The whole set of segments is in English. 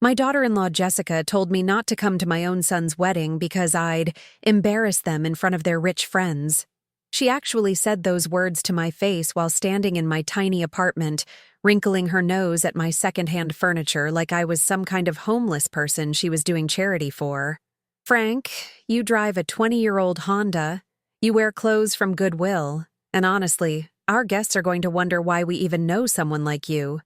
My daughter-in-law Jessica told me not to come to my own son's wedding because I'd embarrass them in front of their rich friends. She actually said those words to my face while standing in my tiny apartment, wrinkling her nose at my secondhand furniture like I was some kind of homeless person she was doing charity for. Frank, you drive a 20-year-old Honda, you wear clothes from Goodwill, and honestly, our guests are going to wonder why we even know someone like you.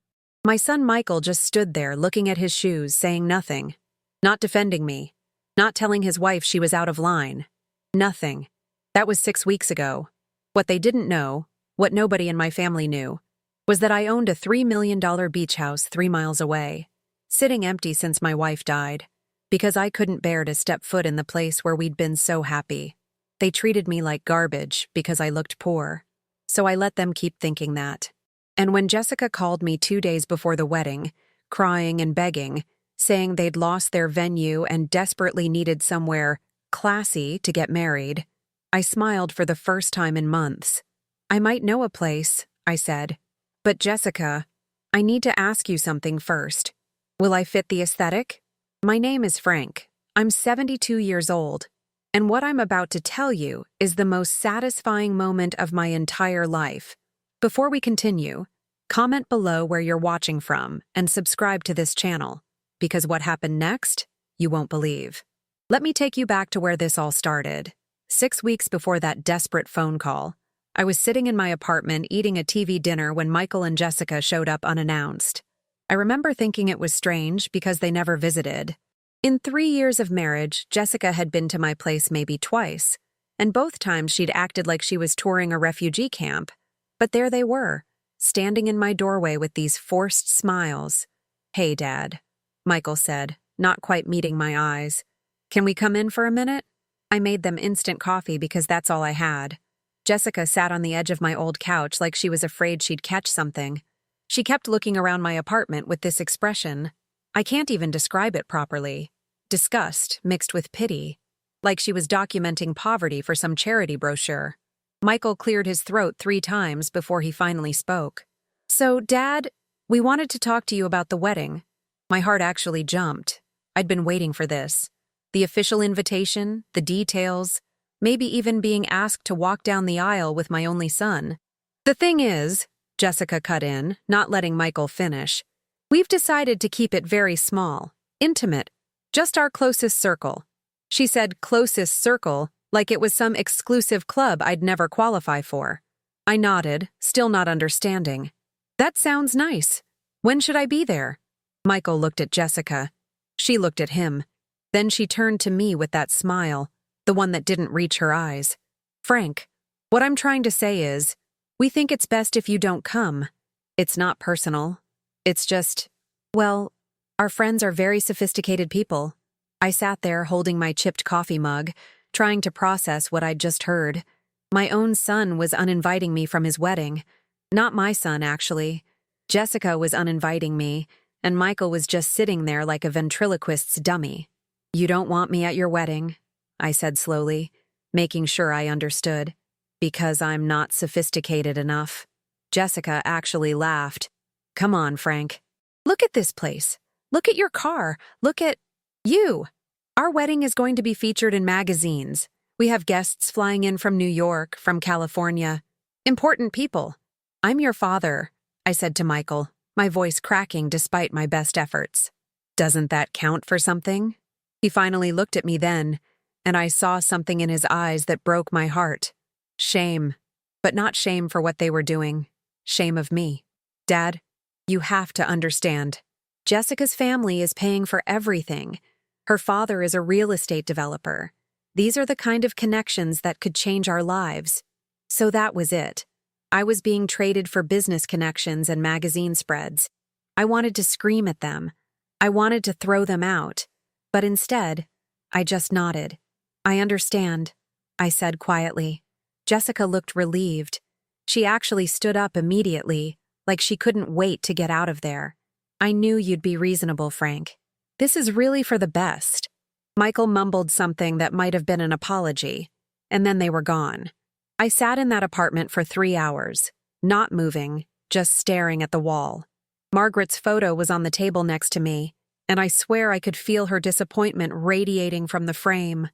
My son Michael just stood there looking at his shoes, saying nothing. Not defending me. Not telling his wife she was out of line. Nothing. That was 6 weeks ago. What they didn't know, what nobody in my family knew, was that I owned a $3 million beach house 3 miles away, sitting empty since my wife died, because I couldn't bear to step foot in the place where we'd been so happy. They treated me like garbage because I looked poor, so I let them keep thinking that. And when Jessica called me 2 days before the wedding, crying and begging, saying they'd lost their venue and desperately needed somewhere classy to get married, I smiled for the first time in months. I might know a place, I said. But Jessica, I need to ask you something first. Will I fit the aesthetic? My name is Frank. I'm 72 years old. And what I'm about to tell you is the most satisfying moment of my entire life. Before we continue, comment below where you're watching from and subscribe to this channel, because what happened next, you won't believe. Let me take you back to where this all started. 6 weeks before that desperate phone call, I was sitting in my apartment eating a TV dinner when Michael and Jessica showed up unannounced. I remember thinking it was strange because they never visited. In 3 years of marriage, Jessica had been to my place maybe twice, and both times she'd acted like she was touring a refugee camp. But there they were, standing in my doorway with these forced smiles. "Hey, Dad," Michael said, not quite meeting my eyes. "Can we come in for a minute?" I made them instant coffee because that's all I had. Jessica sat on the edge of my old couch like she was afraid she'd catch something. She kept looking around my apartment with this expression. I can't even describe it properly. Disgust mixed with pity, like she was documenting poverty for some charity brochure. Michael cleared his throat 3 times before he finally spoke. "So, Dad, we wanted to talk to you about the wedding." My heart actually jumped. I'd been waiting for this. The official invitation, the details, maybe even being asked to walk down the aisle with my only son. "The thing is," Jessica cut in, not letting Michael finish, "we've decided to keep it very small, intimate, just our closest circle." She said closest circle like it was some exclusive club I'd never qualify for. I nodded, still not understanding. "That sounds nice. When should I be there?" Michael looked at Jessica. She looked at him. Then she turned to me with that smile, the one that didn't reach her eyes. "Frank, what I'm trying to say is, we think it's best if you don't come. It's not personal. It's just, well, our friends are very sophisticated people." I sat there holding my chipped coffee mug, trying to process what I'd just heard. My own son was uninviting me from his wedding. Not my son, actually. Jessica was uninviting me, and Michael was just sitting there like a ventriloquist's dummy. "You don't want me at your wedding," I said slowly, making sure I understood. "Because I'm not sophisticated enough." Jessica actually laughed. "Come on, Frank. Look at this place. Look at your car. Look at you. Our wedding is going to be featured in magazines. We have guests flying in from New York, from California. Important people. I'm your father," I said to Michael, my voice cracking despite my best efforts. "Doesn't that count for something?" He finally looked at me then, and I saw something in his eyes that broke my heart. Shame. But not shame for what they were doing. Shame of me. "Dad, you have to understand. Jessica's family is paying for everything. Her father is a real estate developer. These are the kind of connections that could change our lives." So that was it. I was being traded for business connections and magazine spreads. I wanted to scream at them. I wanted to throw them out. But instead, I just nodded. "I understand," I said quietly. Jessica looked relieved. She actually stood up immediately, like she couldn't wait to get out of there. "I knew you'd be reasonable, Frank. This is really for the best." Michael mumbled something that might have been an apology, and then they were gone. I sat in that apartment for 3 hours, not moving, just staring at the wall. Margaret's photo was on the table next to me, and I swear I could feel her disappointment radiating from the frame.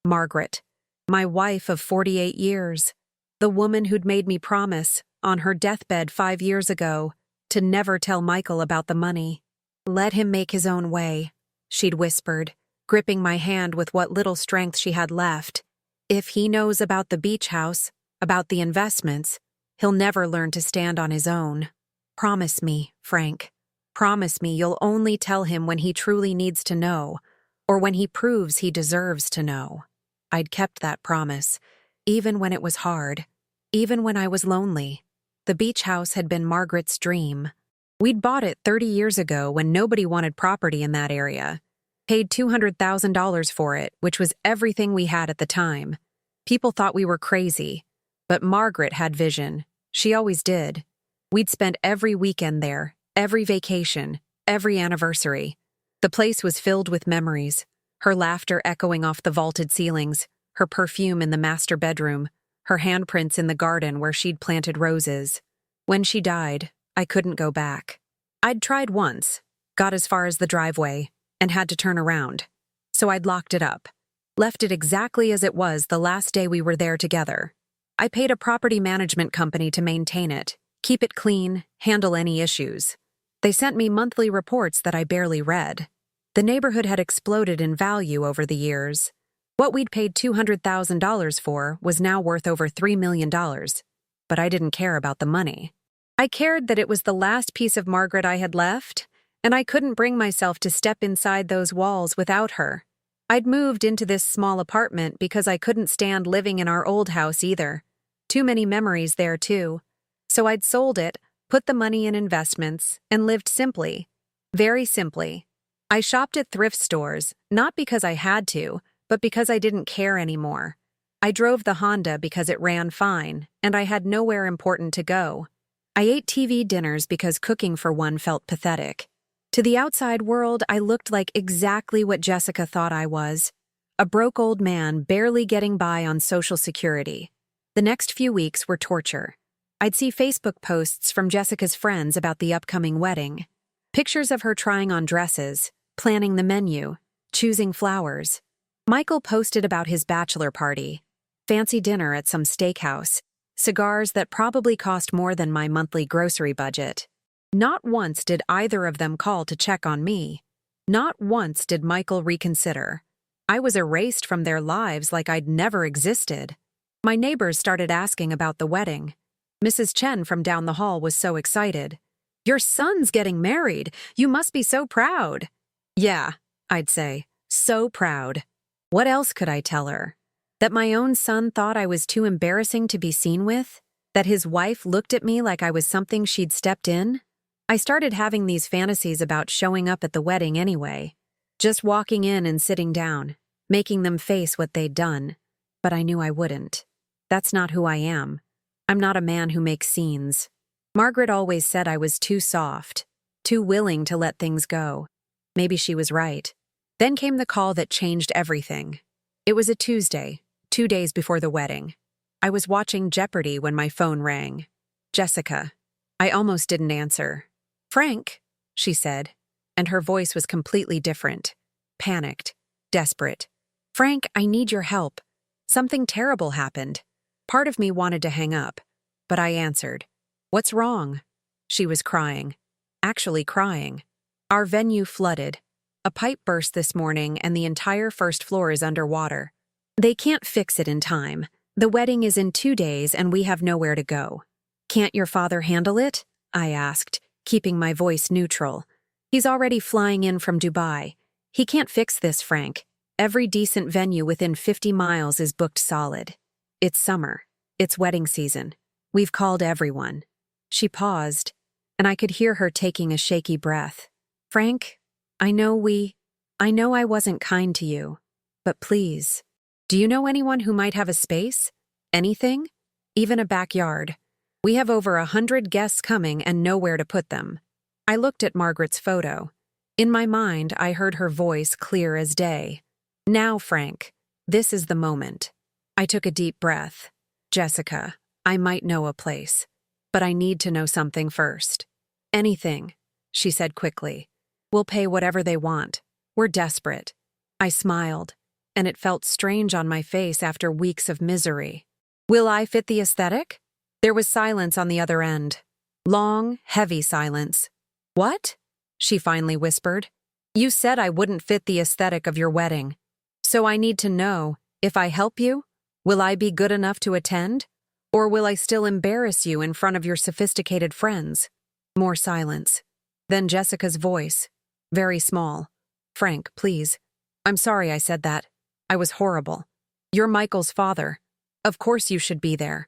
Margaret, my wife of 48 years, the woman who'd made me promise, on her deathbed 5 years ago, to never tell Michael about the money. Let him make his own way, she'd whispered, gripping my hand with what little strength she had left. If he knows about the beach house, about the investments, he'll never learn to stand on his own. Promise me, Frank. Promise me you'll only tell him when he truly needs to know, or when he proves he deserves to know. I'd kept that promise, even when it was hard, even when I was lonely. The beach house had been Margaret's dream. We'd bought it 30 years ago when nobody wanted property in that area. Paid $200,000 for it, which was everything we had at the time. People thought we were crazy, but Margaret had vision. She always did. We'd spent every weekend there, every vacation, every anniversary. The place was filled with memories, her laughter echoing off the vaulted ceilings, her perfume in the master bedroom, her handprints in the garden where she'd planted roses. When she died, I couldn't go back. I'd tried once, got as far as the driveway, and had to turn around. So I'd locked it up, left it exactly as it was the last day we were there together. I paid a property management company to maintain it, keep it clean, handle any issues. They sent me monthly reports that I barely read. The neighborhood had exploded in value over the years. What we'd paid $200,000 for was now worth over $3 million. But I didn't care about the money. I cared that it was the last piece of Margaret I had left, and I couldn't bring myself to step inside those walls without her. I'd moved into this small apartment because I couldn't stand living in our old house either. Too many memories there, too. So I'd sold it, put the money in investments, and lived simply. Very simply. I shopped at thrift stores, not because I had to, but because I didn't care anymore. I drove the Honda because it ran fine, and I had nowhere important to go. I ate TV dinners because cooking for one felt pathetic. To the outside world, I looked like exactly what Jessica thought I was. A broke old man barely getting by on Social Security. The next few weeks were torture. I'd see Facebook posts from Jessica's friends about the upcoming wedding. Pictures of her trying on dresses, planning the menu, choosing flowers. Michael posted about his bachelor party, fancy dinner at some steakhouse, cigars that probably cost more than my monthly grocery budget. Not once did either of them call to check on me. Not once did Michael reconsider. I was erased from their lives like I'd never existed. My neighbors started asking about the wedding. Mrs. Chen from down the hall was so excited. "Your son's getting married. You must be so proud." "Yeah," I'd say, "so proud." What else could I tell her? That my own son thought I was too embarrassing to be seen with? That his wife looked at me like I was something she'd stepped in? I started having these fantasies about showing up at the wedding anyway. Just walking in and sitting down, making them face what they'd done. But I knew I wouldn't. That's not who I am. I'm not a man who makes scenes. Margaret always said I was too soft, too willing to let things go. Maybe she was right. Then came the call that changed everything. It was a Tuesday, 2 days before the wedding. I was watching Jeopardy when my phone rang. Jessica. I almost didn't answer. "Frank," she said, and her voice was completely different. Panicked, desperate. "Frank, I need your help. Something terrible happened." Part of me wanted to hang up, but I answered. "What's wrong?" She was crying. Actually crying. Our venue flooded. A pipe burst this morning and the entire first floor is underwater. They can't fix it in time. The wedding is in 2 days and we have nowhere to go. "Can't your father handle it?" I asked, keeping my voice neutral. "He's already flying in from Dubai. He can't fix this, Frank. Every decent venue within 50 miles is booked solid. It's summer. It's wedding season. We've called everyone." She paused, and I could hear her taking a shaky breath. "Frank, I know I wasn't kind to you, but please, do you know anyone who might have a space? Anything? Even a backyard. We have over 100 guests coming and nowhere to put them." I looked at Margaret's photo. In my mind, I heard her voice clear as day. "Now, Frank, this is the moment." I took a deep breath. "Jessica, I might know a place, but I need to know something first." "Anything," she said quickly. We'll pay whatever they want. We're desperate. I smiled, and it felt strange on my face after weeks of misery. Will I fit the aesthetic? There was silence on the other end. Long, heavy silence. What? She finally whispered. You said I wouldn't fit the aesthetic of your wedding. So I need to know, if I help you, will I be good enough to attend? Or will I still embarrass you in front of your sophisticated friends? More silence. Then Jessica's voice, very small. Frank, please. I'm sorry I said that. I was horrible. You're Michael's father. Of course you should be there.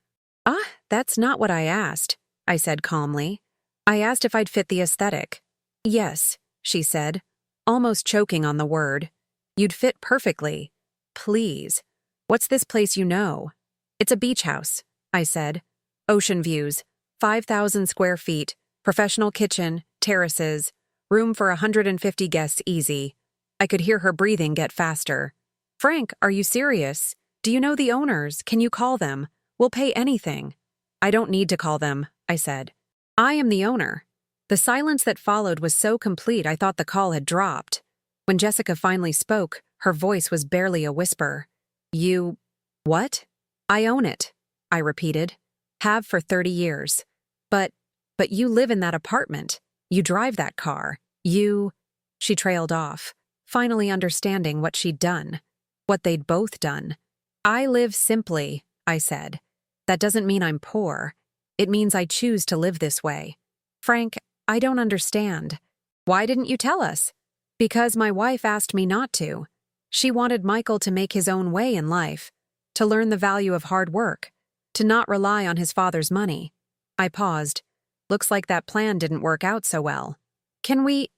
That's not what I asked, I said calmly. I asked if I'd fit the aesthetic. Yes, she said, almost choking on the word. You'd fit perfectly. Please. What's this place you know? It's a beach house, I said. Ocean views, 5,000 square feet, professional kitchen, terraces, room for 150 guests easy. I could hear her breathing get faster. Frank, are you serious? Do you know the owners? Can you call them? We'll pay anything. I don't need to call them, I said. I am the owner. The silence that followed was so complete I thought the call had dropped. When Jessica finally spoke, her voice was barely a whisper. You... what? I own it, I repeated. Have for 30 years. But you live in that apartment. You drive that car. She trailed off, finally understanding what she'd done. What they'd both done. I live simply, I said. That doesn't mean I'm poor. It means I choose to live this way. Frank, I don't understand. Why didn't you tell us? Because my wife asked me not to. She wanted Michael to make his own way in life, to learn the value of hard work, to not rely on his father's money. I paused. Looks like that plan didn't work out so well. Can we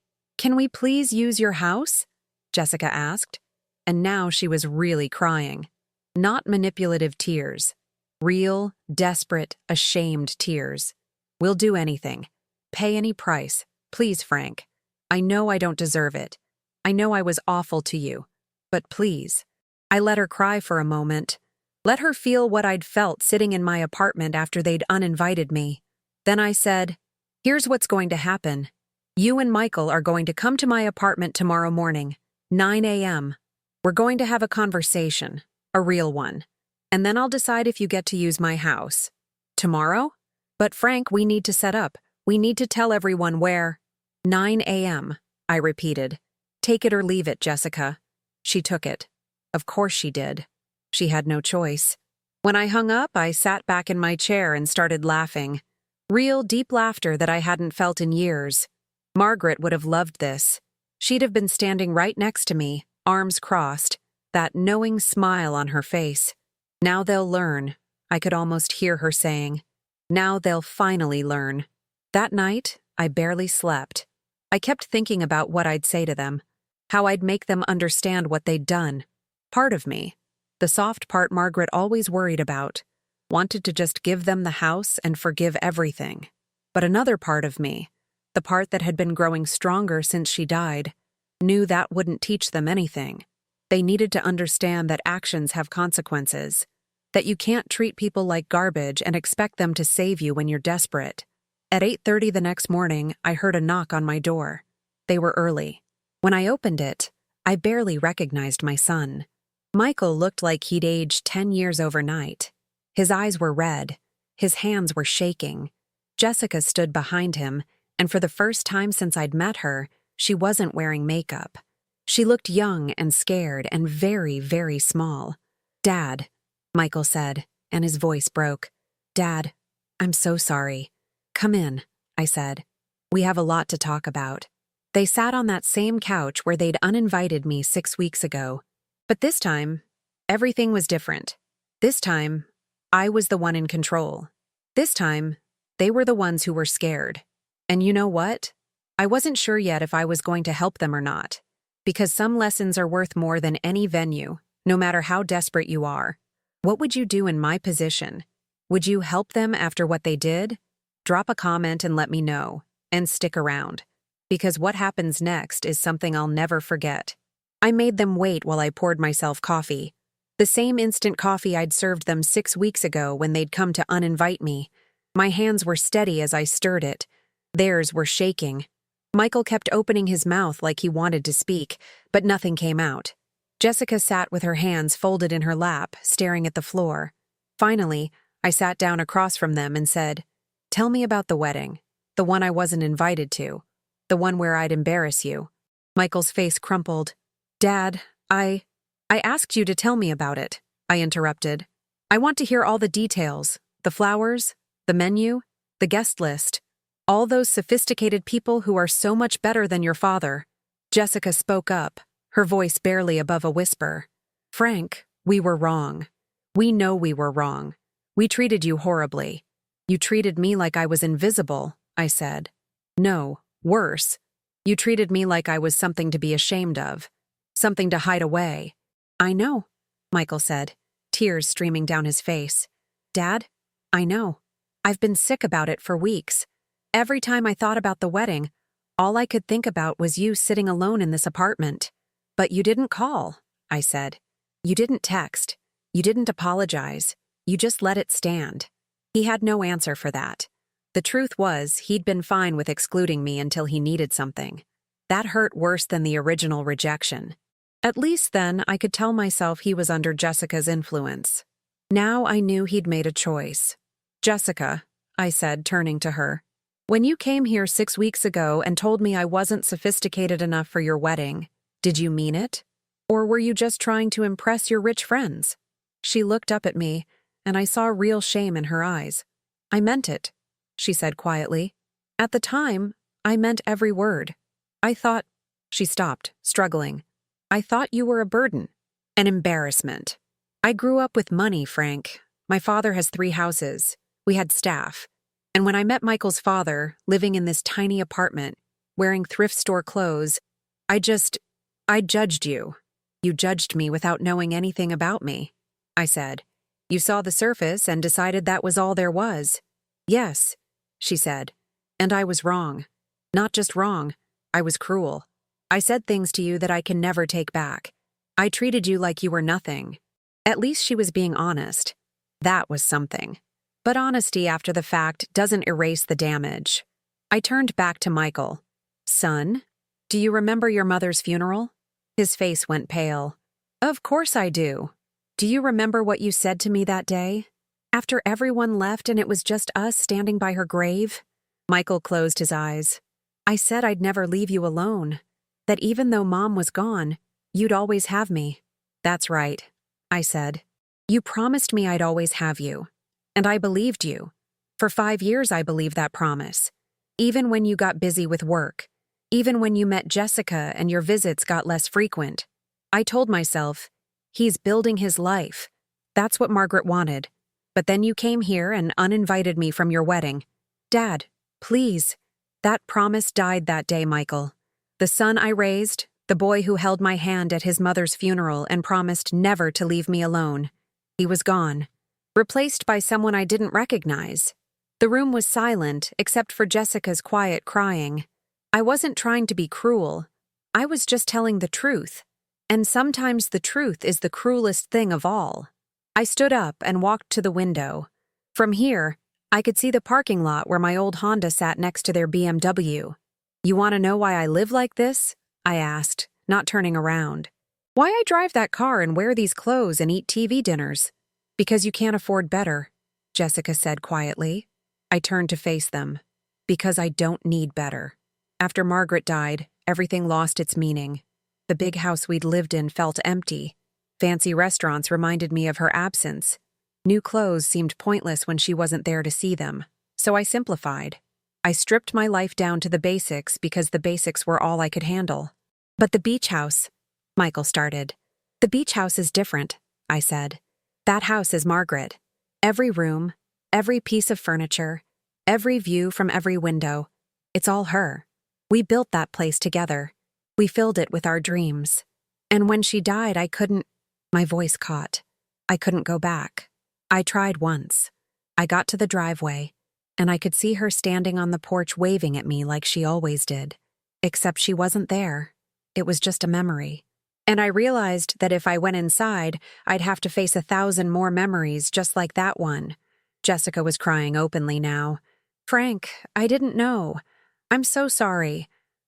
please use your house? Jessica asked. And now she was really crying. Not manipulative tears. Real, desperate, ashamed tears. We'll do anything. Pay any price. Please, Frank. I know I don't deserve it. I know I was awful to you. But please. I let her cry for a moment. Let her feel what I'd felt sitting in my apartment after they'd uninvited me. Then I said, here's what's going to happen. You and Michael are going to come to my apartment tomorrow morning, 9 a.m. We're going to have a conversation, a real one. And then I'll decide if you get to use my house. Tomorrow? But Frank, we need to set up. We need to tell everyone where. 9 a.m., I repeated. Take it or leave it, Jessica. She took it. Of course she did. She had no choice. When I hung up, I sat back in my chair and started laughing. Real, deep laughter that I hadn't felt in years. Margaret would have loved this. She'd have been standing right next to me, arms crossed, that knowing smile on her face. Now they'll learn, I could almost hear her saying. Now they'll finally learn. That night, I barely slept. I kept thinking about what I'd say to them, how I'd make them understand what they'd done. Part of me, the soft part Margaret always worried about, wanted to just give them the house and forgive everything. But another part of me, the part that had been growing stronger since she died, knew that wouldn't teach them anything. They needed to understand that actions have consequences, that you can't treat people like garbage and expect them to save you when you're desperate. At 8:30 the next morning, I heard a knock on my door. They were early. When I opened it, I barely recognized my son. Michael looked like he'd aged 10 years overnight. His eyes were red. His hands were shaking. Jessica stood behind him, and for the first time since I'd met her, she wasn't wearing makeup. She looked young and scared and very, very small. Dad, Michael said, and his voice broke. Dad, I'm so sorry. Come in, I said. We have a lot to talk about. They sat on that same couch where they'd uninvited me 6 weeks ago. But this time, everything was different. This time, I was the one in control. This time, they were the ones who were scared. And you know what? I wasn't sure yet if I was going to help them or not. Because some lessons are worth more than any venue, no matter how desperate you are. What would you do in my position? Would you help them after what they did? Drop a comment and let me know. And stick around. Because what happens next is something I'll never forget. I made them wait while I poured myself coffee. The same instant coffee I'd served them 6 weeks ago when they'd come to uninvite me. My hands were steady as I stirred it. Theirs were shaking. Michael kept opening his mouth like he wanted to speak, but nothing came out. Jessica sat with her hands folded in her lap, staring at the floor. Finally, I sat down across from them and said, "Tell me about the wedding. The one I wasn't invited to. The one where I'd embarrass you." Michael's face crumpled. "Dad, I asked you to tell me about it," I interrupted. "I want to hear all the details. The flowers, the menu, the guest list. All those sophisticated people who are so much better than your father." Jessica spoke up, her voice barely above a whisper. "Frank, we were wrong. We know we were wrong. We treated you horribly. You treated me like I was invisible," I said. "No, worse. You treated me like I was something to be ashamed of. Something to hide away." "I know," Michael said, tears streaming down his face. "Dad, I know. I've been sick about it for weeks. Every time I thought about the wedding, all I could think about was you sitting alone in this apartment. But you didn't call," I said. "You didn't text. You didn't apologize. You just let it stand." He had no answer for that. The truth was, he'd been fine with excluding me until he needed something. That hurt worse than the original rejection. At least then, I could tell myself he was under Jessica's influence. Now I knew he'd made a choice. "Jessica," I said, turning to her, "when you came here 6 weeks ago and told me I wasn't sophisticated enough for your wedding, did you mean it? Or were you just trying to impress your rich friends?" She looked up at me, and I saw real shame in her eyes. "I meant it," she said quietly. "At the time, I meant every word. I thought—" She stopped, struggling. "I thought you were a burden, an embarrassment. I grew up with money, Frank. My father has 3 houses. We had staff. And when I met Michael's father, living in this tiny apartment, wearing thrift store clothes, I judged you. You judged me without knowing anything about me," I said. "You saw the surface and decided that was all there was." "Yes," she said. "And I was wrong. Not just wrong, I was cruel. I said things to you that I can never take back. I treated you like you were nothing." At least she was being honest. That was something. But honesty after the fact doesn't erase the damage. I turned back to Michael. "Son, do you remember your mother's funeral?" His face went pale. "Of course I do. Do you remember what you said to me that day? After everyone left and it was just us standing by her grave?" Michael closed his eyes. "I said I'd never leave you alone. That even though Mom was gone, you'd always have me." "That's right," I said. "You promised me I'd always have you. And I believed you. For 5 years I believed that promise. Even when you got busy with work. Even when you met Jessica and your visits got less frequent. I told myself, he's building his life. That's what Margaret wanted. But then you came here and uninvited me from your wedding. Dad, please." That promise died that day, Michael. The son I raised, the boy who held my hand at his mother's funeral and promised never to leave me alone. He was gone, replaced by someone I didn't recognize. The room was silent except for Jessica's quiet crying. I wasn't trying to be cruel. I was just telling the truth. And sometimes the truth is the cruelest thing of all. I stood up and walked to the window. From here, I could see the parking lot where my old Honda sat next to their BMW. "You want to know why I live like this?" I asked, not turning around. "Why I drive that car and wear these clothes and eat TV dinners?" "Because you can't afford better," Jessica said quietly. I turned to face them. "Because I don't need better." After Margaret died, everything lost its meaning. The big house we'd lived in felt empty. Fancy restaurants reminded me of her absence. New clothes seemed pointless when she wasn't there to see them. So I simplified. I stripped my life down to the basics because the basics were all I could handle. "But the beach house," Michael started. "The beach house is different," I said. "That house is Margaret. Every room, every piece of furniture, every view from every window. It's all her. We built that place together. We filled it with our dreams. And when she died, I couldn't—" My voice caught. I couldn't go back. I tried once. I got to the driveway, and I could see her standing on the porch waving at me like she always did. Except she wasn't there. It was just a memory. And I realized that if I went inside, I'd have to face 1,000 more memories just like that one. Jessica was crying openly now. "Frank, I didn't know. I'm so sorry.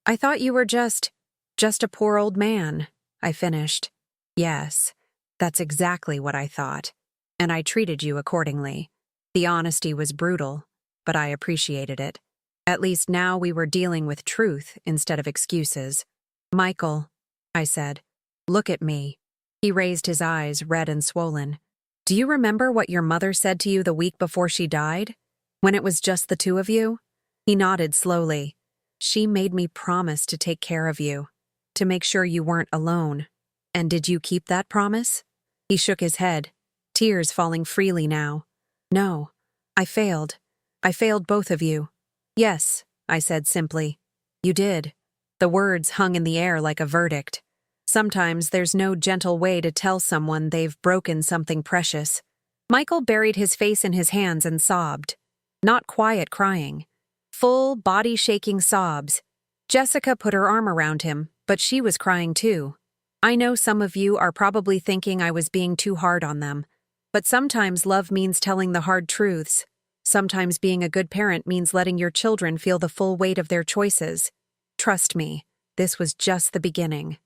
I thought you were just a poor old man, I finished. Yes, that's exactly what I thought. And I treated you accordingly. The honesty was brutal, but I appreciated it. At least now we were dealing with truth instead of excuses. Michael, I said, look at me. He raised his eyes, red and swollen. Do you remember what your mother said to you the week before she died? When it was just the two of you? He nodded slowly. She made me promise to take care of you, to make sure you weren't alone. And did you keep that promise? He shook his head, tears falling freely now. No, I failed. I failed both of you. Yes, I said simply. You did. The words hung in the air like a verdict. Sometimes there's no gentle way to tell someone they've broken something precious. Michael buried his face in his hands and sobbed. Not quiet crying. Full, body-shaking sobs. Jessica put her arm around him, but she was crying too. I know some of you are probably thinking I was being too hard on them, but sometimes love means telling the hard truths. Sometimes being a good parent means letting your children feel the full weight of their choices. Trust me, this was just the beginning.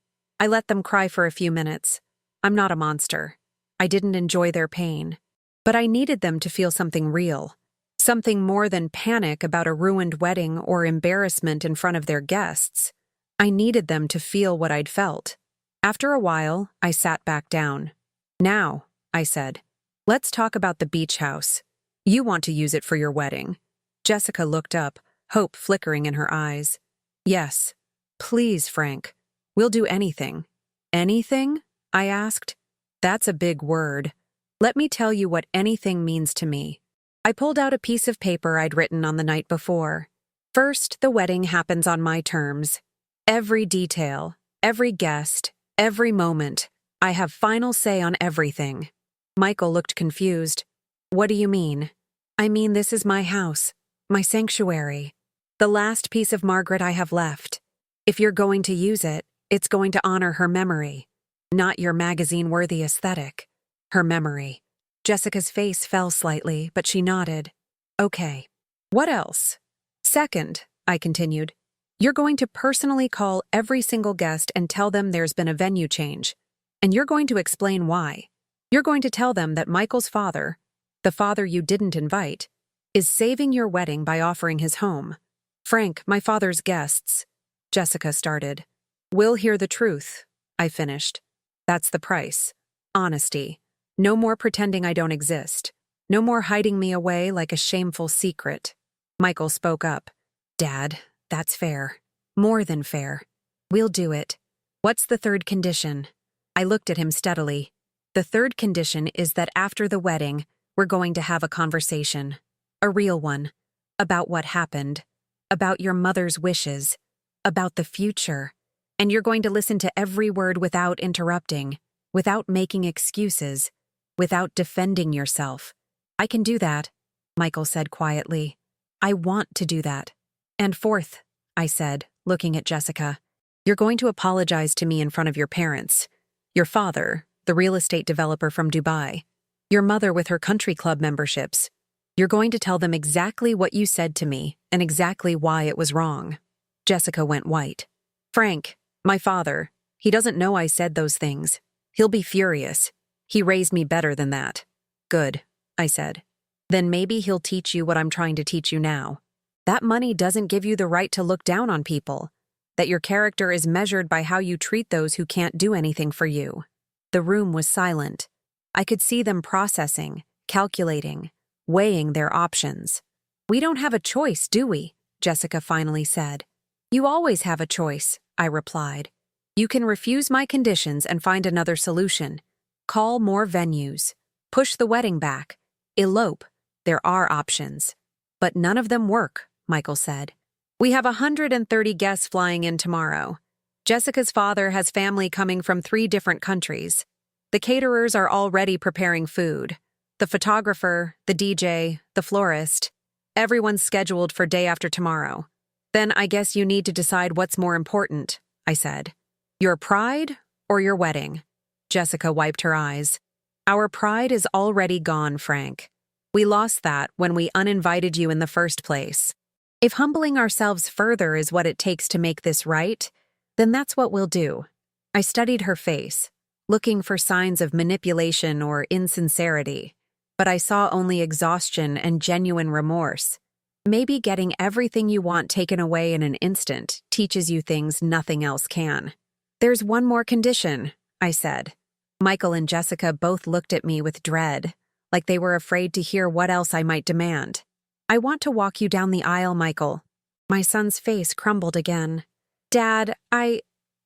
I let them cry for a few minutes. I'm not a monster. I didn't enjoy their pain. But I needed them to feel something real. Something more than panic about a ruined wedding or embarrassment in front of their guests. I needed them to feel what I'd felt. After a while, I sat back down. Now, I said, let's talk about the beach house. You want to use it for your wedding. Jessica looked up, hope flickering in her eyes. Yes. Please, Frank. We'll do anything. Anything? I asked. That's a big word. Let me tell you what anything means to me. I pulled out a piece of paper I'd written on the night before. First, the wedding happens on my terms. Every detail, every guest, every moment. I have final say on everything. Michael looked confused. What do you mean? I mean, this is my house, my sanctuary. The last piece of Margaret I have left. If you're going to use it, it's going to honor her memory, not your magazine-worthy aesthetic. Her memory. Jessica's face fell slightly, but she nodded. Okay. What else? Second, I continued, you're going to personally call every single guest and tell them there's been a venue change. And you're going to explain why. You're going to tell them that Michael's father, the father you didn't invite, is saving your wedding by offering his home. Frank, my father's guests, Jessica started. Will hear the truth, I finished. That's the price. Honesty. No more pretending I don't exist. No more hiding me away like a shameful secret. Michael spoke up. Dad, that's fair. More than fair. We'll do it. What's the third condition? I looked at him steadily. The third condition is that after the wedding, we're going to have a conversation. A real one. About what happened. About your mother's wishes. About the future. And you're going to listen to every word without interrupting. Without making excuses. Without defending yourself. I can do that, Michael said quietly. I want to do that. And fourth, I said, looking at Jessica, you're going to apologize to me in front of your parents. Your father, the real estate developer from Dubai. Your mother with her country club memberships. You're going to tell them exactly what you said to me and exactly why it was wrong. Jessica went white. Frank, my father, he doesn't know I said those things. He'll be furious. He raised me better than that. Good, I said. Then maybe he'll teach you what I'm trying to teach you now. That money doesn't give you the right to look down on people. That your character is measured by how you treat those who can't do anything for you. The room was silent. I could see them processing, calculating, weighing their options. We don't have a choice, do we? Jessica finally said. You always have a choice, I replied. You can refuse my conditions and find another solution. Call more venues. Push the wedding back. Elope. There are options. But none of them work, Michael said. We have 130 guests flying in tomorrow. Jessica's father has family coming from 3 different countries. The caterers are already preparing food. The photographer, the DJ, the florist. Everyone's scheduled for day after tomorrow. Then I guess you need to decide what's more important, I said. Your pride or your wedding? Jessica wiped her eyes. Our pride is already gone, Frank. We lost that when we uninvited you in the first place. If humbling ourselves further is what it takes to make this right, then that's what we'll do. I studied her face, looking for signs of manipulation or insincerity, but I saw only exhaustion and genuine remorse. Maybe getting everything you want taken away in an instant teaches you things nothing else can. There's one more condition, I said. Michael and Jessica both looked at me with dread, like they were afraid to hear what else I might demand. I want to walk you down the aisle, Michael. My son's face crumbled again. Dad,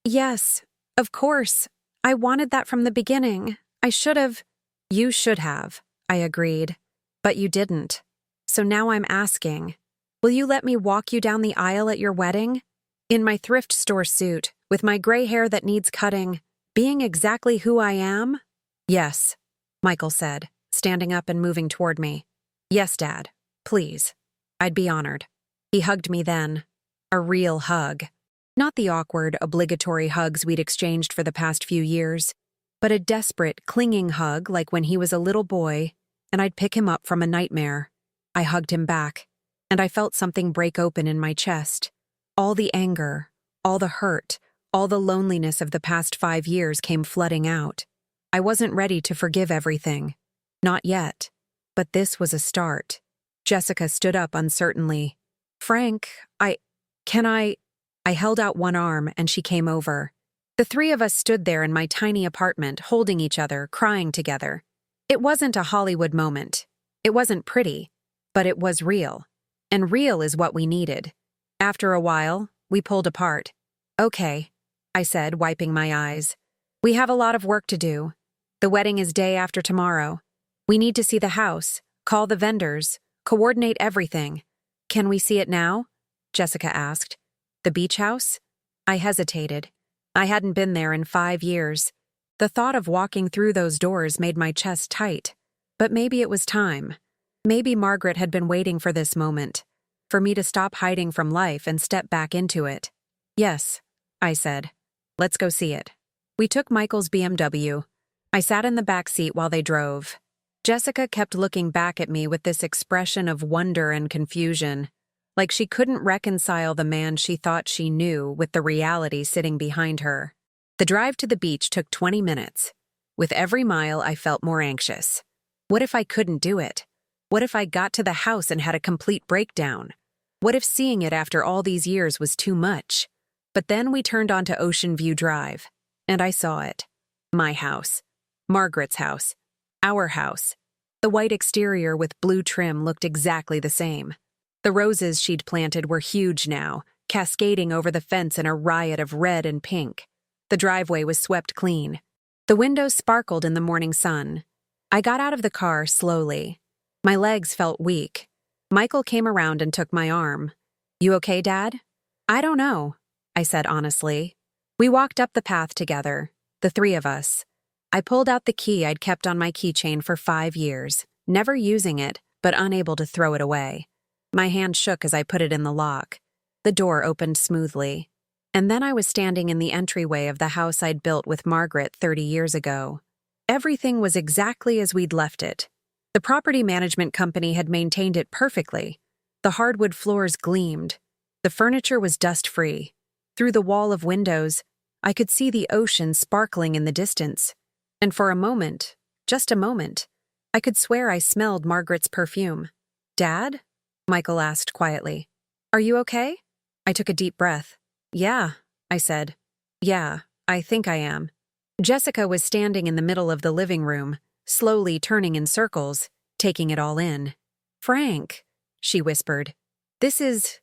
Yes, of course. I wanted that from the beginning. I should have. You should have, I agreed. But you didn't. So now I'm asking, will you let me walk you down the aisle at your wedding? In my thrift store suit, with my gray hair that needs cutting, being exactly who I am? Yes, Michael said, standing up and moving toward me. Yes, Dad, please. I'd be honored. He hugged me then. A real hug. Not the awkward, obligatory hugs we'd exchanged for the past few years, but a desperate, clinging hug like when he was a little boy, and I'd pick him up from a nightmare. I hugged him back, and I felt something break open in my chest. All the anger, all the hurt, all the loneliness of the past 5 years came flooding out. I wasn't ready to forgive everything. Not yet. But this was a start. Jessica stood up uncertainly. Frank, I held out one arm and she came over. The three of us stood there in my tiny apartment, holding each other, crying together. It wasn't a Hollywood moment. It wasn't pretty, but it was real. And real is what we needed. After a while, we pulled apart. Okay, I said, wiping my eyes. We have a lot of work to do. The wedding is day after tomorrow. We need to see the house, call the vendors, coordinate everything. Can we see it now? Jessica asked. The beach house? I hesitated. I hadn't been there in 5 years. The thought of walking through those doors made my chest tight. But maybe it was time. Maybe Margaret had been waiting for this moment, for me to stop hiding from life and step back into it. Yes, I said. Let's go see it. We took Michael's BMW. I sat in the back seat while they drove. Jessica kept looking back at me with this expression of wonder and confusion, like she couldn't reconcile the man she thought she knew with the reality sitting behind her. The drive to the beach took 20 minutes. With every mile, I felt more anxious. What if I couldn't do it? What if I got to the house and had a complete breakdown? What if seeing it after all these years was too much? But then we turned onto Ocean View Drive, and I saw it. My house. Margaret's house. Our house. The white exterior with blue trim looked exactly the same. The roses she'd planted were huge now, cascading over the fence in a riot of red and pink. The driveway was swept clean. The windows sparkled in the morning sun. I got out of the car slowly. My legs felt weak. Michael came around and took my arm. You okay, Dad? I don't know, I said honestly. We walked up the path together, the three of us. I pulled out the key I'd kept on my keychain for 5 years, never using it, but unable to throw it away. My hand shook as I put it in the lock. The door opened smoothly. And then I was standing in the entryway of the house I'd built with Margaret 30 years ago. Everything was exactly as we'd left it. The property management company had maintained it perfectly. The hardwood floors gleamed. The furniture was dust-free. Through the wall of windows, I could see the ocean sparkling in the distance. And for a moment, just a moment, I could swear I smelled Margaret's perfume. Dad? Michael asked quietly. Are you okay? I took a deep breath. Yeah, I said. Yeah, I think I am. Jessica was standing in the middle of the living room, slowly turning in circles, taking it all in. Frank, she whispered. This is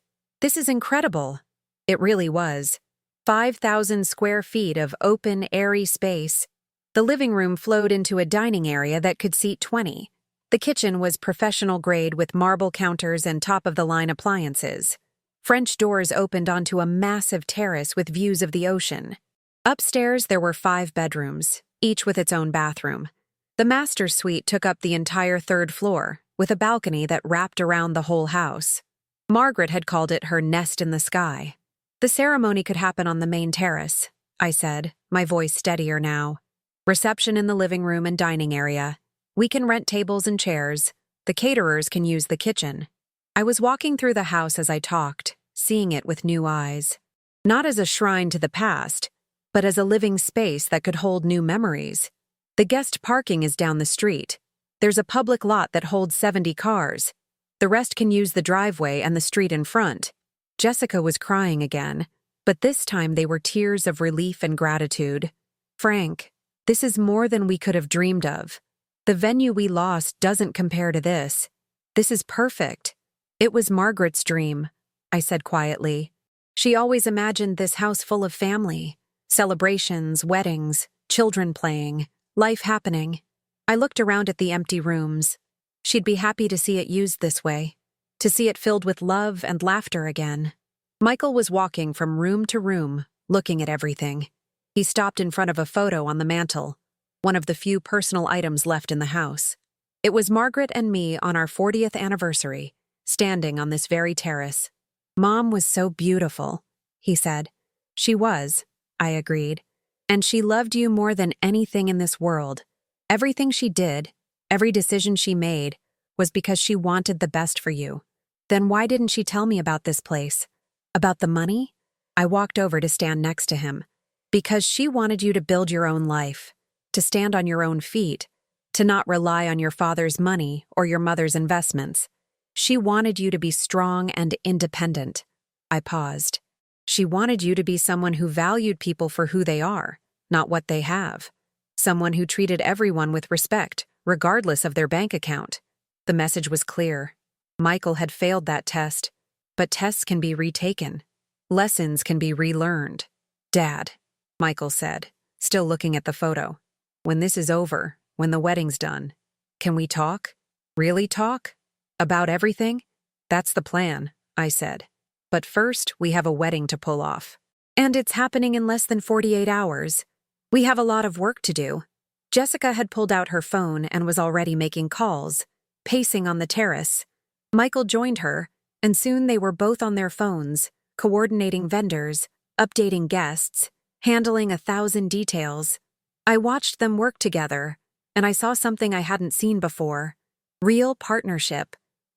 incredible. It really was. 5,000 square feet of open, airy space. The living room flowed into a dining area that could seat 20. The kitchen was professional grade with marble counters and top-of-the-line appliances. French doors opened onto a massive terrace with views of the ocean. Upstairs, there were 5 bedrooms, each with its own bathroom. The master suite took up the entire 3rd floor, with a balcony that wrapped around the whole house. Margaret had called it her nest in the sky. The ceremony could happen on the main terrace, I said, my voice steadier now. Reception in the living room and dining area. We can rent tables and chairs. The caterers can use the kitchen. I was walking through the house as I talked, seeing it with new eyes. Not as a shrine to the past, but as a living space that could hold new memories. The guest parking is down the street. There's a public lot that holds 70 cars. The rest can use the driveway and the street in front. Jessica was crying again, but this time they were tears of relief and gratitude. Frank, this is more than we could have dreamed of. The venue we lost doesn't compare to this. This is perfect. It was Margaret's dream, I said quietly. She always imagined this house full of family, celebrations, weddings, children playing, life happening. I looked around at the empty rooms. She'd be happy to see it used this way, to see it filled with love and laughter again. Michael was walking from room to room, looking at everything. He stopped in front of a photo on the mantel, one of the few personal items left in the house. It was Margaret and me on our 40th anniversary, standing on this very terrace. Mom was so beautiful, he said. She was, I agreed. And she loved you more than anything in this world. Everything she did, every decision she made, was because she wanted the best for you. Then why didn't she tell me about this place? About the money? I walked over to stand next to him. Because she wanted you to build your own life, to stand on your own feet, to not rely on your father's money or your mother's investments. She wanted you to be strong and independent. I paused. She wanted you to be someone who valued people for who they are, not what they have. Someone who treated everyone with respect, regardless of their bank account. The message was clear. Michael had failed that test, but tests can be retaken. Lessons can be relearned. Dad, Michael said, still looking at the photo. When this is over, when the wedding's done, can we talk? Really talk? About everything? That's the plan, I said. But first, we have a wedding to pull off. And it's happening in less than 48 hours. We have a lot of work to do. Jessica had pulled out her phone and was already making calls, pacing on the terrace. Michael joined her, and soon they were both on their phones, coordinating vendors, updating guests, handling 1,000 details. I watched them work together, and I saw something I hadn't seen before. Real partnership.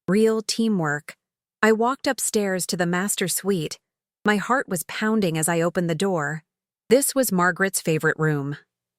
Real teamwork. I walked upstairs to the master suite. My heart was pounding as I opened the door. This was Margaret's favorite room.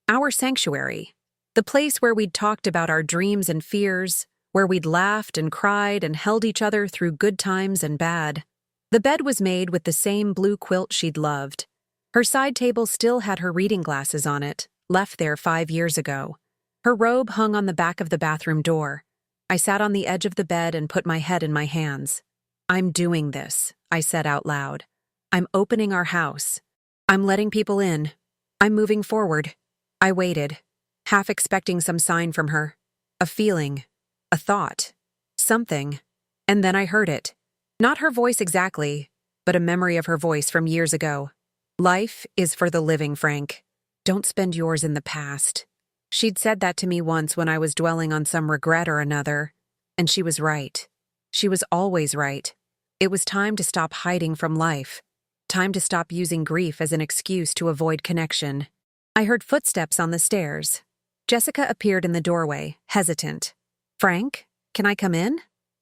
Our sanctuary. The place where we'd talked about our dreams and fears, where we'd laughed and cried and held each other through good times and bad. The bed was made with the same blue quilt she'd loved. Her side table still had her reading glasses on it, left there 5 years ago. Her robe hung on the back of the bathroom door. I sat on the edge of the bed and put my head in my hands. I'm doing this, I said out loud. I'm opening our house. I'm letting people in. I'm moving forward. I waited, half expecting some sign from her. A feeling, a thought, something. And then I heard it. Not her voice exactly, but a memory of her voice from years ago. Life is for the living, Frank. Don't spend yours in the past. She'd said that to me once when I was dwelling on some regret or another, and she was right. She was always right. It was time to stop hiding from life. Time to stop using grief as an excuse to avoid connection. I heard footsteps on the stairs. Jessica appeared in the doorway, hesitant. Frank, can I come in?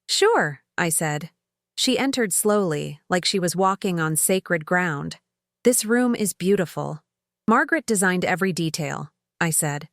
Sure, I said. She entered slowly, like she was walking on sacred ground. This room is beautiful. Margaret designed every detail, I said.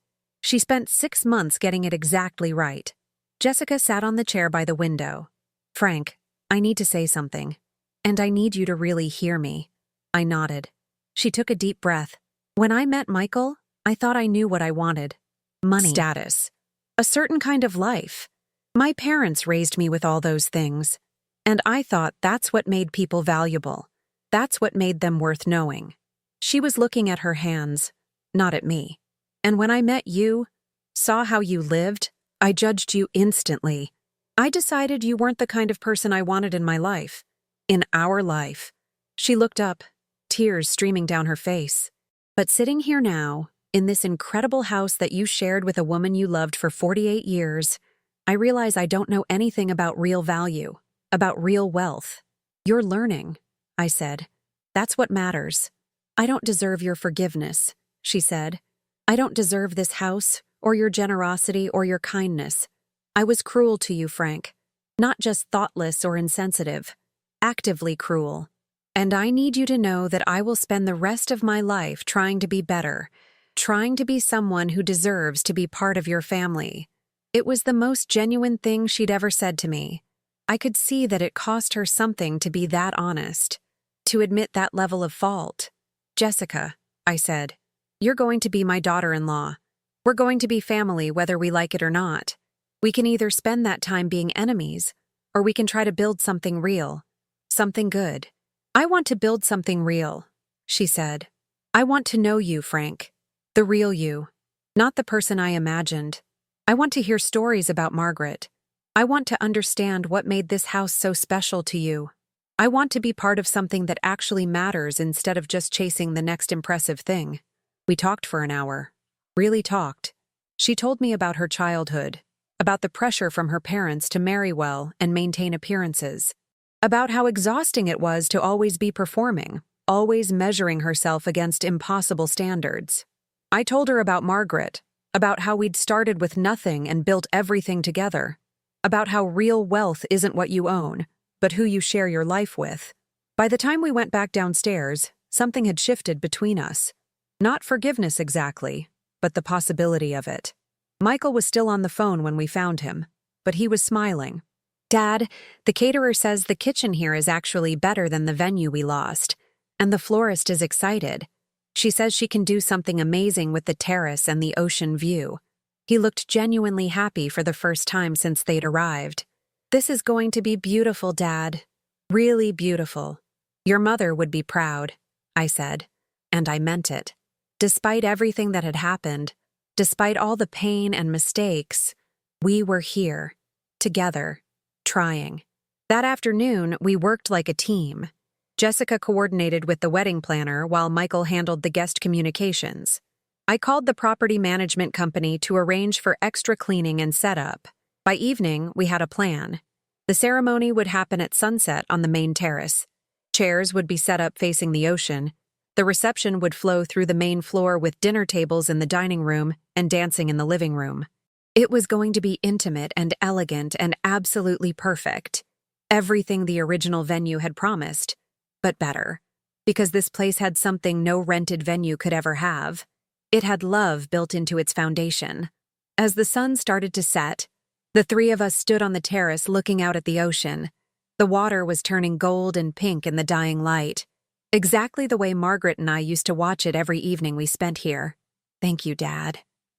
She spent 6 months getting it exactly right. Jessica sat on the chair by the window. Frank, I need to say something. And I need you to really hear me. I nodded. She took a deep breath. When I met Michael, I thought I knew what I wanted. Money. Status. A certain kind of life. My parents raised me with all those things. And I thought that's what made people valuable. That's what made them worth knowing. She was looking at her hands, not at me. And when I met you, saw how you lived, I judged you instantly. I decided you weren't the kind of person I wanted in my life. In our life. She looked up, tears streaming down her face. But sitting here now, in this incredible house that you shared with a woman you loved for 48 years, I realize I don't know anything about real value, about real wealth. You're learning, I said. That's what matters. I don't deserve your forgiveness, she said. I don't deserve this house, or your generosity, or your kindness. I was cruel to you, Frank. Not just thoughtless or insensitive, actively cruel. And I need you to know that I will spend the rest of my life trying to be better, trying to be someone who deserves to be part of your family. It was the most genuine thing she'd ever said to me. I could see that it cost her something to be that honest, to admit that level of fault. Jessica, I said, you're going to be my daughter-in-law. We're going to be family whether we like it or not. We can either spend that time being enemies, or we can try to build something real, something good. I want to build something real, she said. I want to know you, Frank. The real you, not the person I imagined. I want to hear stories about Margaret. I want to understand what made this house so special to you. I want to be part of something that actually matters instead of just chasing the next impressive thing. We talked for an hour. Really talked. She told me about her childhood, about the pressure from her parents to marry well and maintain appearances, about how exhausting it was to always be performing, always measuring herself against impossible standards. I told her about Margaret, about how we'd started with nothing and built everything together, about how real wealth isn't what you own, but who you share your life with. By the time we went back downstairs, something had shifted between us. Not forgiveness exactly, but the possibility of it. Michael was still on the phone when we found him, but he was smiling. Dad, the caterer says the kitchen here is actually better than the venue we lost, and the florist is excited. She says she can do something amazing with the terrace and the ocean view. He looked genuinely happy for the first time since they'd arrived. This is going to be beautiful, Dad. Really beautiful. Your mother would be proud, I said, and I meant it. Despite everything that had happened, despite all the pain and mistakes, we were here, together, trying. That afternoon, we worked like a team. Jessica coordinated with the wedding planner while Michael handled the guest communications. I called the property management company to arrange for extra cleaning and setup. By evening, we had a plan. The ceremony would happen at sunset on the main terrace. Chairs would be set up facing the ocean. The reception would flow through the main floor with dinner tables in the dining room and dancing in the living room. It was going to be intimate and elegant and absolutely perfect. Everything the original venue had promised, but better. Because this place had something no rented venue could ever have. It had love built into its foundation. As the sun started to set, the three of us stood on the terrace looking out at the ocean. The water was turning gold and pink in the dying light. Exactly the way Margaret and I used to watch it every evening we spent here. Thank you, Dad,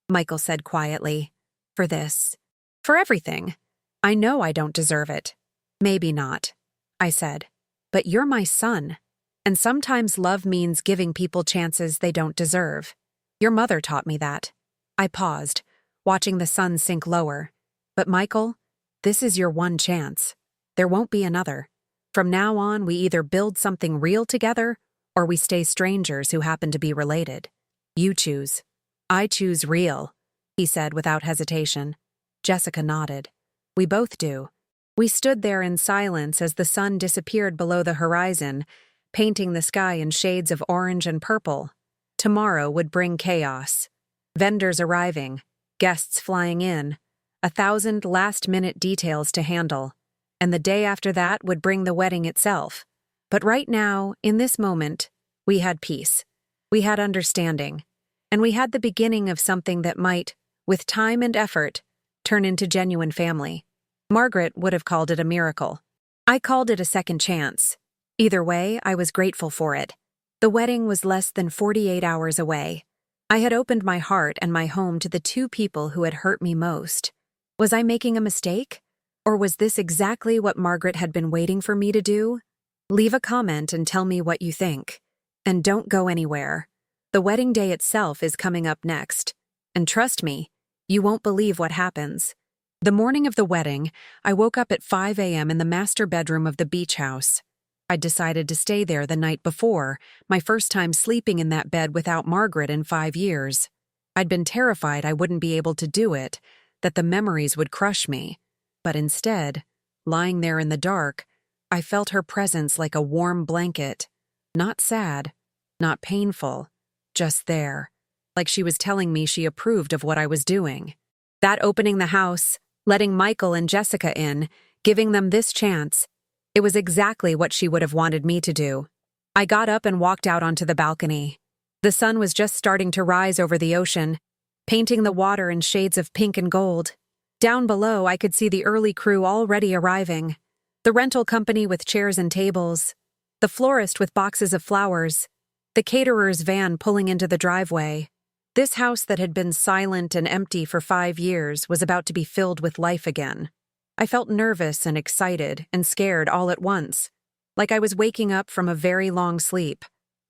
Michael said quietly. For this. For everything. I know I don't deserve it. Maybe not, I said. But you're my son. And sometimes love means giving people chances they don't deserve. Your mother taught me that. I paused, watching the sun sink lower. But Michael, this is your one chance. There won't be another. From now on, we either build something real together, or we stay strangers who happen to be related. You choose. I choose real, he said without hesitation. Jessica nodded. We both do. We stood there in silence as the sun disappeared below the horizon, painting the sky in shades of orange and purple. Tomorrow would bring chaos. Vendors arriving, guests flying in, 1,000 last-minute details to handle. And the day after that would bring the wedding itself. But right now, in this moment, we had peace. We had understanding. And we had the beginning of something that might, with time and effort, turn into genuine family. Margaret would have called it a miracle. I called it a second chance. Either way, I was grateful for it. The wedding was less than 48 hours away. I had opened my heart and my home to the two people who had hurt me most. Was I making a mistake? Or was this exactly what Margaret had been waiting for me to do? Leave a comment and tell me what you think. And don't go anywhere. The wedding day itself is coming up next. And trust me, you won't believe what happens. The morning of the wedding, I woke up at 5 a.m. in the master bedroom of the beach house. I'd decided to stay there the night before, my first time sleeping in that bed without Margaret in 5 years. I'd been terrified I wouldn't be able to do it, that the memories would crush me. But instead, lying there in the dark, I felt her presence like a warm blanket. Not sad, not painful, just there, like she was telling me she approved of what I was doing. That opening the house, letting Michael and Jessica in, giving them this chance. It was exactly what she would have wanted me to do. I got up and walked out onto the balcony. The sun was just starting to rise over the ocean, painting the water in shades of pink and gold. Down below, I could see the early crew already arriving. The rental company with chairs and tables, the florist with boxes of flowers, the caterer's van pulling into the driveway. This house that had been silent and empty for 5 years was about to be filled with life again. I felt nervous and excited and scared all at once, like I was waking up from a very long sleep.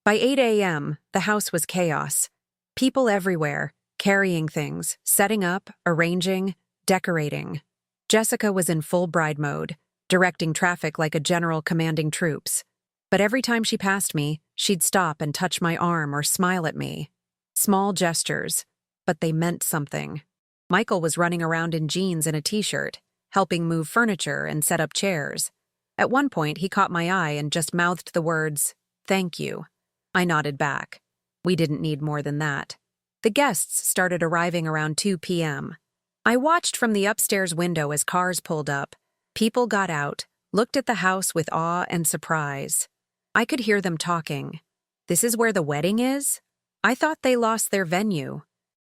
By 8 a.m., the house was chaos. People everywhere, carrying things, setting up, arranging, decorating. Jessica was in full bride mode, directing traffic like a general commanding troops. But every time she passed me, she'd stop and touch my arm or smile at me. Small gestures, but they meant something. Michael was running around in jeans and a t-shirt, helping move furniture and set up chairs. At one point, he caught my eye and just mouthed the words, "Thank you." I nodded back. We didn't need more than that. The guests started arriving around 2 p.m. I watched from the upstairs window as cars pulled up. People got out, looked at the house with awe and surprise. I could hear them talking. "This is where the wedding is? I thought they lost their venue.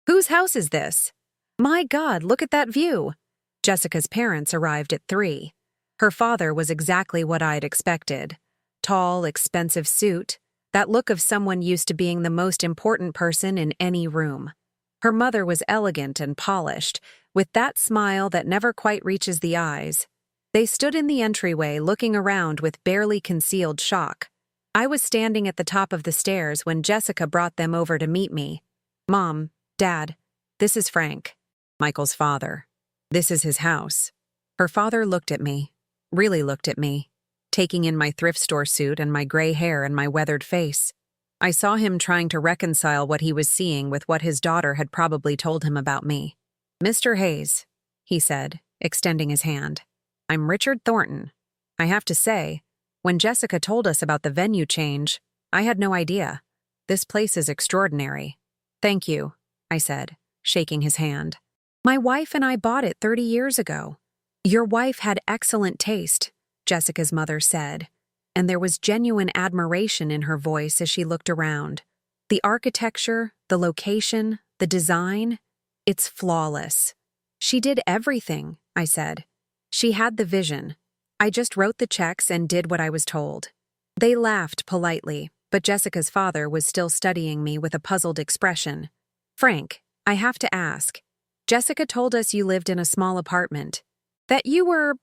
Whose house is this? My God, look at that view." Jessica's parents arrived at 3. Her father was exactly what I'd expected. Tall, expensive suit, that look of someone used to being the most important person in any room. Her mother was elegant and polished, with that smile that never quite reaches the eyes. They stood in the entryway looking around with barely concealed shock. I was standing at the top of the stairs when Jessica brought them over to meet me. "Mom, Dad, this is Frank, Michael's father. This is his house." Her father looked at me, really looked at me, taking in my thrift store suit and my gray hair and my weathered face. I saw him trying to reconcile what he was seeing with what his daughter had probably told him about me. "Mr. Hayes," he said, extending his hand. "I'm Richard Thornton. I have to say, when Jessica told us about the venue change, I had no idea. This place is extraordinary." "Thank you," I said, shaking his hand. "My wife and I bought it 30 years ago." "Your wife had excellent taste," Jessica's mother said, and there was genuine admiration in her voice as she looked around. "The architecture, the location, the design, it's flawless." "She did everything," I said. "She had the vision. I just wrote the checks and did what I was told." They laughed politely, but Jessica's father was still studying me with a puzzled expression. "Frank, I have to ask. Jessica told us you lived in a small apartment. That you were,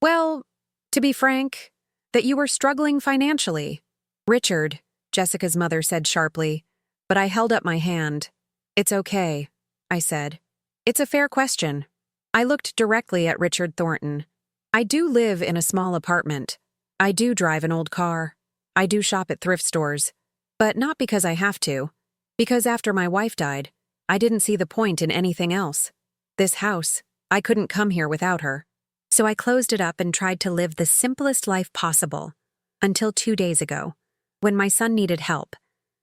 well, to be frank, that you were struggling financially." "Richard," Jessica's mother said sharply, but I held up my hand. "It's okay," I said. "It's a fair question." I looked directly at Richard Thornton. "I do live in a small apartment. I do drive an old car. I do shop at thrift stores. But not because I have to. Because after my wife died, I didn't see the point in anything else. This house, I couldn't come here without her. So I closed it up and tried to live the simplest life possible. Until 2 days ago, when my son needed help,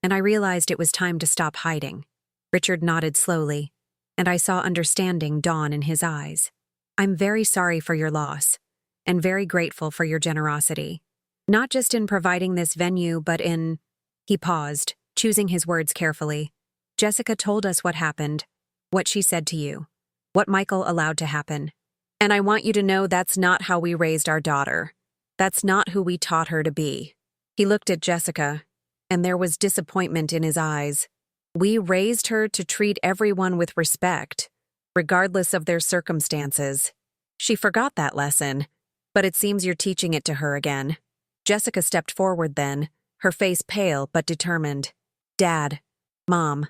and I realized it was time to stop hiding." Richard nodded slowly, and I saw understanding dawn in his eyes. "I'm very sorry for your loss, and very grateful for your generosity. Not just in providing this venue, but in—" He paused, choosing his words carefully. "Jessica told us what happened, what she said to you, what Michael allowed to happen. And I want you to know that's not how we raised our daughter. That's not who we taught her to be." He looked at Jessica, and there was disappointment in his eyes. "We raised her to treat everyone with respect, regardless of their circumstances. She forgot that lesson, but it seems you're teaching it to her again." Jessica stepped forward then, her face pale but determined. "Dad, Mom,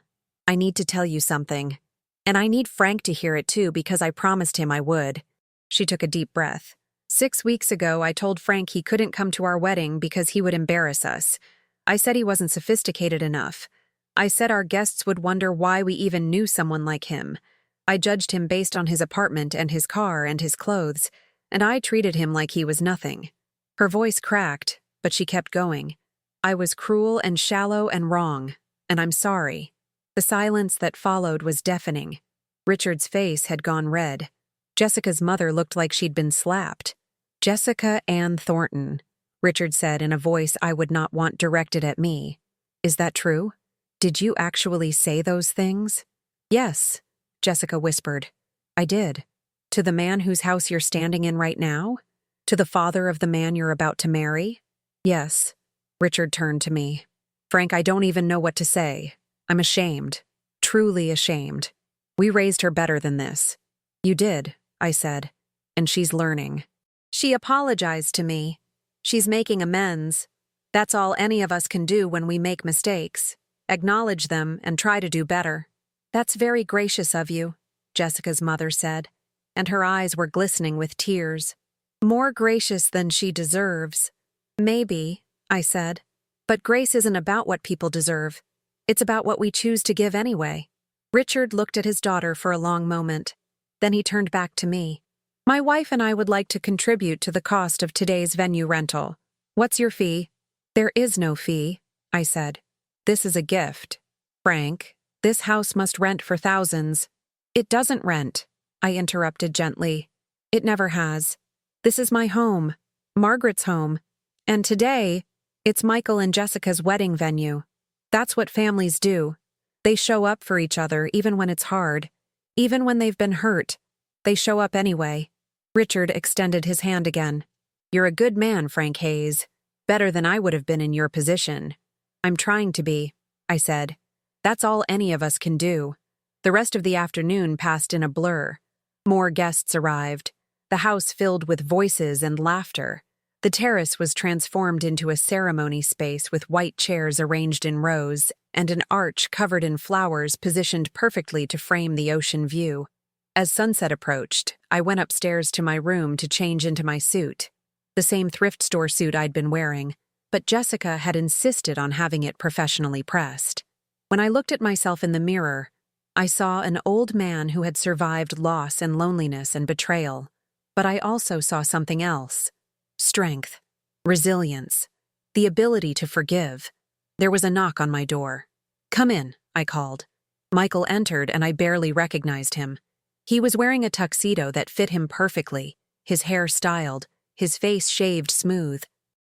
I need to tell you something. And I need Frank to hear it too because I promised him I would." She took a deep breath. 6 weeks ago, I told Frank he couldn't come to our wedding because he would embarrass us. I said he wasn't sophisticated enough. I said our guests would wonder why we even knew someone like him. I judged him based on his apartment and his car and his clothes, and I treated him like he was nothing. Her voice cracked, but she kept going. "I was cruel and shallow and wrong, and I'm sorry." The silence that followed was deafening. Richard's face had gone red. Jessica's mother looked like she'd been slapped. Jessica Ann Thornton, Richard said in a voice I would not want directed at me. Is that true? Did you actually say those things? Yes, Jessica whispered. I did. To the man whose house you're standing in right now? To the father of the man you're about to marry? Yes. Richard turned to me. Frank, I don't even know what to say. I'm ashamed. Truly ashamed. We raised her better than this. You did, I said. And she's learning. She apologized to me. She's making amends. That's all any of us can do when we make mistakes. Acknowledge them and try to do better. That's very gracious of you, Jessica's mother said, and her eyes were glistening with tears. More gracious than she deserves. Maybe, I said. But grace isn't about what people deserve. It's about what we choose to give anyway. Richard looked at his daughter for a long moment. Then he turned back to me. My wife and I would like to contribute to the cost of today's venue rental. What's your fee? There is no fee, I said. This is a gift. Frank, this house must rent for thousands. It doesn't rent, I interrupted gently. It never has. This is my home, Margaret's home, and today, it's Michael and Jessica's wedding venue. That's what families do. They show up for each other even when it's hard. Even when they've been hurt, they show up anyway. Richard extended his hand again. You're a good man, Frank Hayes. Better than I would have been in your position. I'm trying to be, I said. That's all any of us can do. The rest of the afternoon passed in a blur. More guests arrived. The house filled with voices and laughter. The terrace was transformed into a ceremony space with white chairs arranged in rows and an arch covered in flowers positioned perfectly to frame the ocean view. As sunset approached, I went upstairs to my room to change into my suit. The same thrift store suit I'd been wearing, but Jessica had insisted on having it professionally pressed. When I looked at myself in the mirror, I saw an old man who had survived loss and loneliness and betrayal. But I also saw something else. Strength, resilience, the ability to forgive. There was a knock on my door. Come in, I called. Michael entered and I barely recognized him. He was wearing a tuxedo that fit him perfectly, his hair styled, his face shaved smooth.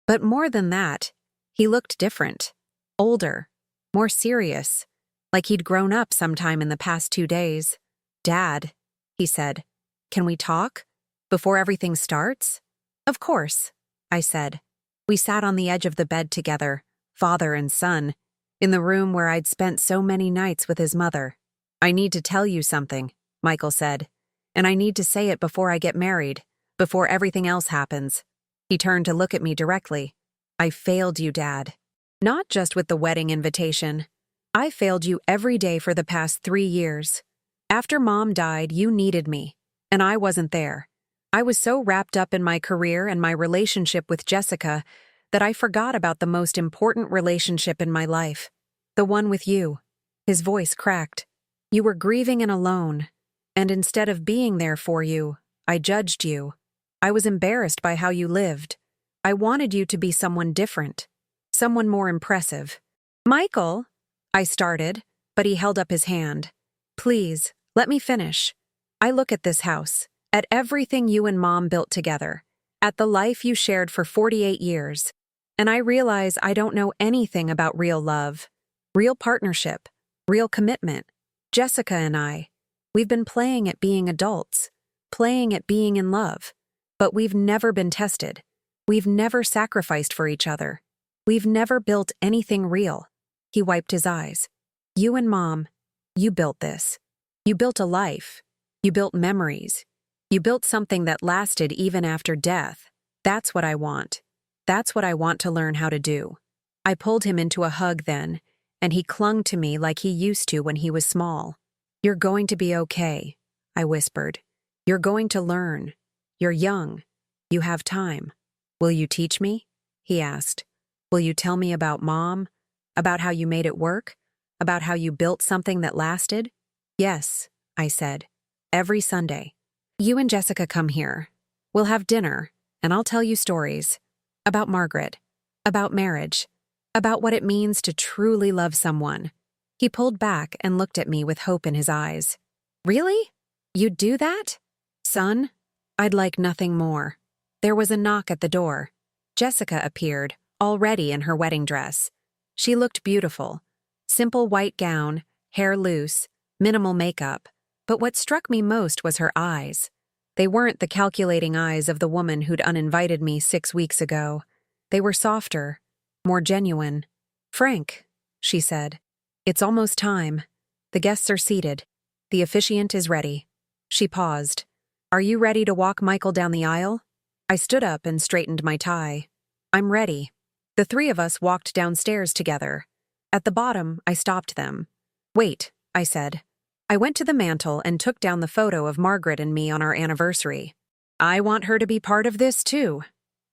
But more than that, he looked different. Older, more serious, like he'd grown up sometime in the past 2 days. Dad, he said, can we talk? Before everything starts? Of course, I said. We sat on the edge of the bed together, father and son, in the room where I'd spent so many nights with his mother. I need to tell you something, Michael said, and I need to say it before I get married, before everything else happens. He turned to look at me directly. I failed you, Dad. Not just with the wedding invitation. I failed you every day for the past 3 years. After Mom died, you needed me, and I wasn't there. I was so wrapped up in my career and my relationship with Jessica that I forgot about the most important relationship in my life, the one with you. His voice cracked. You were grieving and alone, and instead of being there for you, I judged you. I was embarrassed by how you lived. I wanted you to be someone different, someone more impressive. Michael, I started, but he held up his hand. Please, let me finish. I look at this house, at everything you and Mom built together, at the life you shared for 48 years, and I realize I don't know anything about real love, real partnership, real commitment. Jessica and I, we've been playing at being adults, playing at being in love, but we've never been tested. We've never sacrificed for each other. We've never built anything real. He wiped his eyes. You and Mom, you built this. You built a life. You built memories. You built something that lasted even after death. That's what I want. That's what I want to learn how to do. I pulled him into a hug then, and he clung to me like he used to when he was small. You're going to be okay, I whispered. You're going to learn. You're young. You have time. Will you teach me? He asked. Will you tell me about Mom? About how you made it work? About how you built something that lasted? Yes, I said. Every Sunday. You and Jessica come here. We'll have dinner, and I'll tell you stories. About Margaret. About marriage. About what it means to truly love someone. He pulled back and looked at me with hope in his eyes. Really? You'd do that? Son, I'd like nothing more. There was a knock at the door. Jessica appeared, already in her wedding dress. She looked beautiful. Simple white gown, hair loose, minimal makeup. But what struck me most was her eyes. They weren't the calculating eyes of the woman who'd uninvited me 6 weeks ago. They were softer, more genuine. "Frank," she said, "it's almost time. The guests are seated. The officiant is ready." She paused. "Are you ready to walk Michael down the aisle?" I stood up and straightened my tie. "I'm ready." The 3 of us walked downstairs together. At the bottom, I stopped them. "Wait," I said. I went to the mantel and took down the photo of Margaret and me on our anniversary. "I want her to be part of this, too."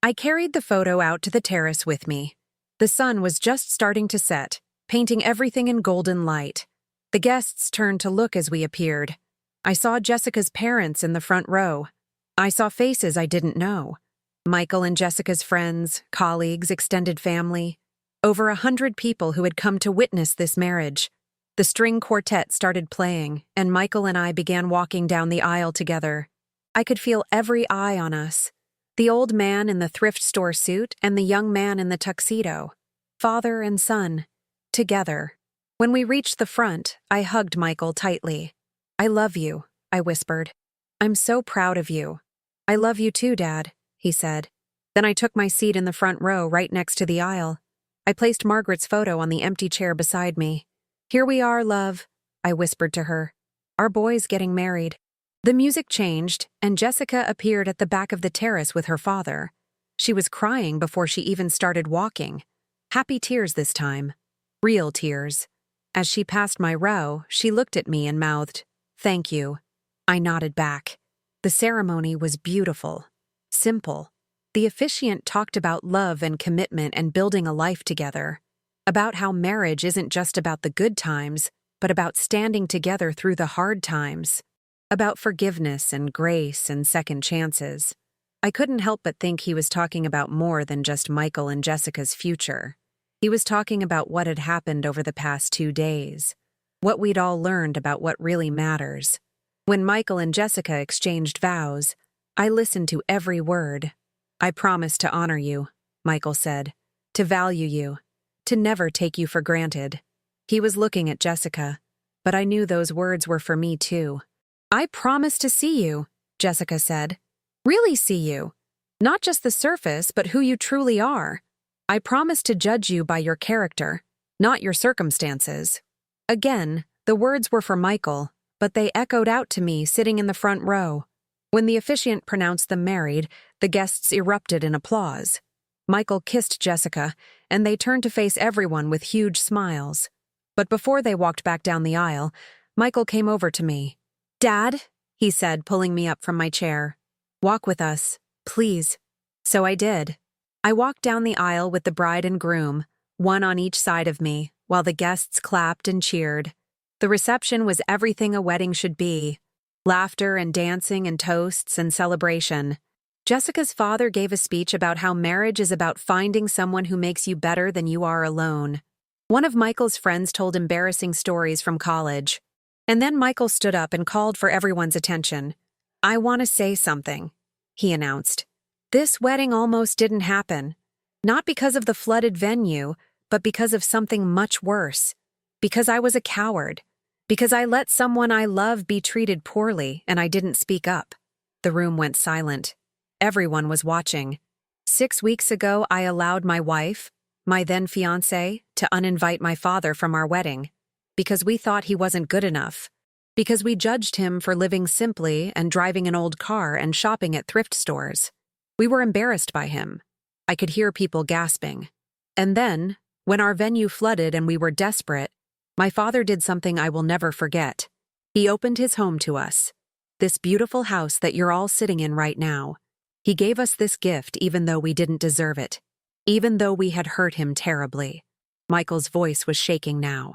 I carried the photo out to the terrace with me. The sun was just starting to set, painting everything in golden light. The guests turned to look as we appeared. I saw Jessica's parents in the front row. I saw faces I didn't know. Michael and Jessica's friends, colleagues, extended family. Over 100 people who had come to witness this marriage. The string quartet started playing, and Michael and I began walking down the aisle together. I could feel every eye on us. The old man in the thrift store suit and the young man in the tuxedo. Father and son. Together. When we reached the front, I hugged Michael tightly. "I love you," I whispered. "I'm so proud of you." "I love you too, Dad," he said. Then I took my seat in the front row right next to the aisle. I placed Margaret's photo on the empty chair beside me. "Here we are, love," I whispered to her. "Our boy's getting married." The music changed, and Jessica appeared at the back of the terrace with her father. She was crying before she even started walking. Happy tears this time. Real tears. As she passed my row, she looked at me and mouthed, "Thank you." I nodded back. The ceremony was beautiful. Simple. The officiant talked about love and commitment and building a life together. About how marriage isn't just about the good times, but about standing together through the hard times. About forgiveness and grace and second chances. I couldn't help but think he was talking about more than just Michael and Jessica's future. He was talking about what had happened over the past 2 days. What we'd all learned about what really matters. When Michael and Jessica exchanged vows, I listened to every word. "I promise to honor you," Michael said, "to value you, to never take you for granted." He was looking at Jessica, but I knew those words were for me too. "I promise to see you," Jessica said. "Really see you. Not just the surface, but who you truly are. I promise to judge you by your character, not your circumstances." Again, the words were for Michael, but they echoed out to me sitting in the front row. When the officiant pronounced them married, the guests erupted in applause. Michael kissed Jessica, and they turned to face everyone with huge smiles. But before they walked back down the aisle, Michael came over to me. "Dad," he said, pulling me up from my chair. "Walk with us, please." So I did. I walked down the aisle with the bride and groom, one on each side of me, while the guests clapped and cheered. The reception was everything a wedding should be. Laughter and dancing and toasts and celebration. Jessica's father gave a speech about how marriage is about finding someone who makes you better than you are alone. One of Michael's friends told embarrassing stories from college. And then Michael stood up and called for everyone's attention. "I want to say something," he announced. "This wedding almost didn't happen. Not because of the flooded venue, but because of something much worse. Because I was a coward. Because I let someone I love be treated poorly and I didn't speak up." The room went silent. Everyone was watching. 6 weeks ago, I allowed my wife, my then fiancé, to uninvite my father from our wedding. Because we thought he wasn't good enough. Because we judged him for living simply and driving an old car and shopping at thrift stores. We were embarrassed by him. I could hear people gasping. And then, when our venue flooded and we were desperate, my father did something I will never forget. He opened his home to us. This beautiful house that you're all sitting in right now. He gave us this gift even though we didn't deserve it. Even though we had hurt him terribly. Michael's voice was shaking now.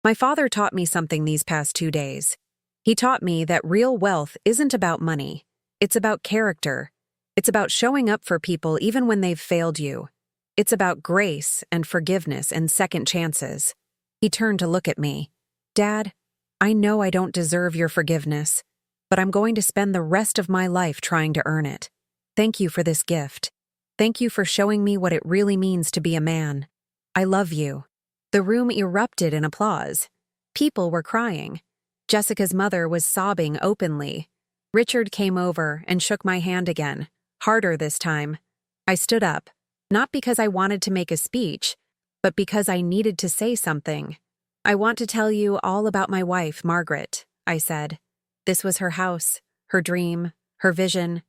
My father taught me something these past 2 days. He taught me that real wealth isn't about money. It's about character. It's about showing up for people even when they've failed you. It's about grace and forgiveness and second chances. He turned to look at me. "Dad, I know I don't deserve your forgiveness, but I'm going to spend the rest of my life trying to earn it." Thank you for this gift. Thank you for showing me what it really means to be a man. I love you." The room erupted in applause. People were crying. Jessica's mother was sobbing openly. Richard came over and shook my hand again, harder this time. I stood up, not because I wanted to make a speech, but because I needed to say something. "I want to tell you all about my wife, Margaret," I said. "This was her house, her dream, her vision.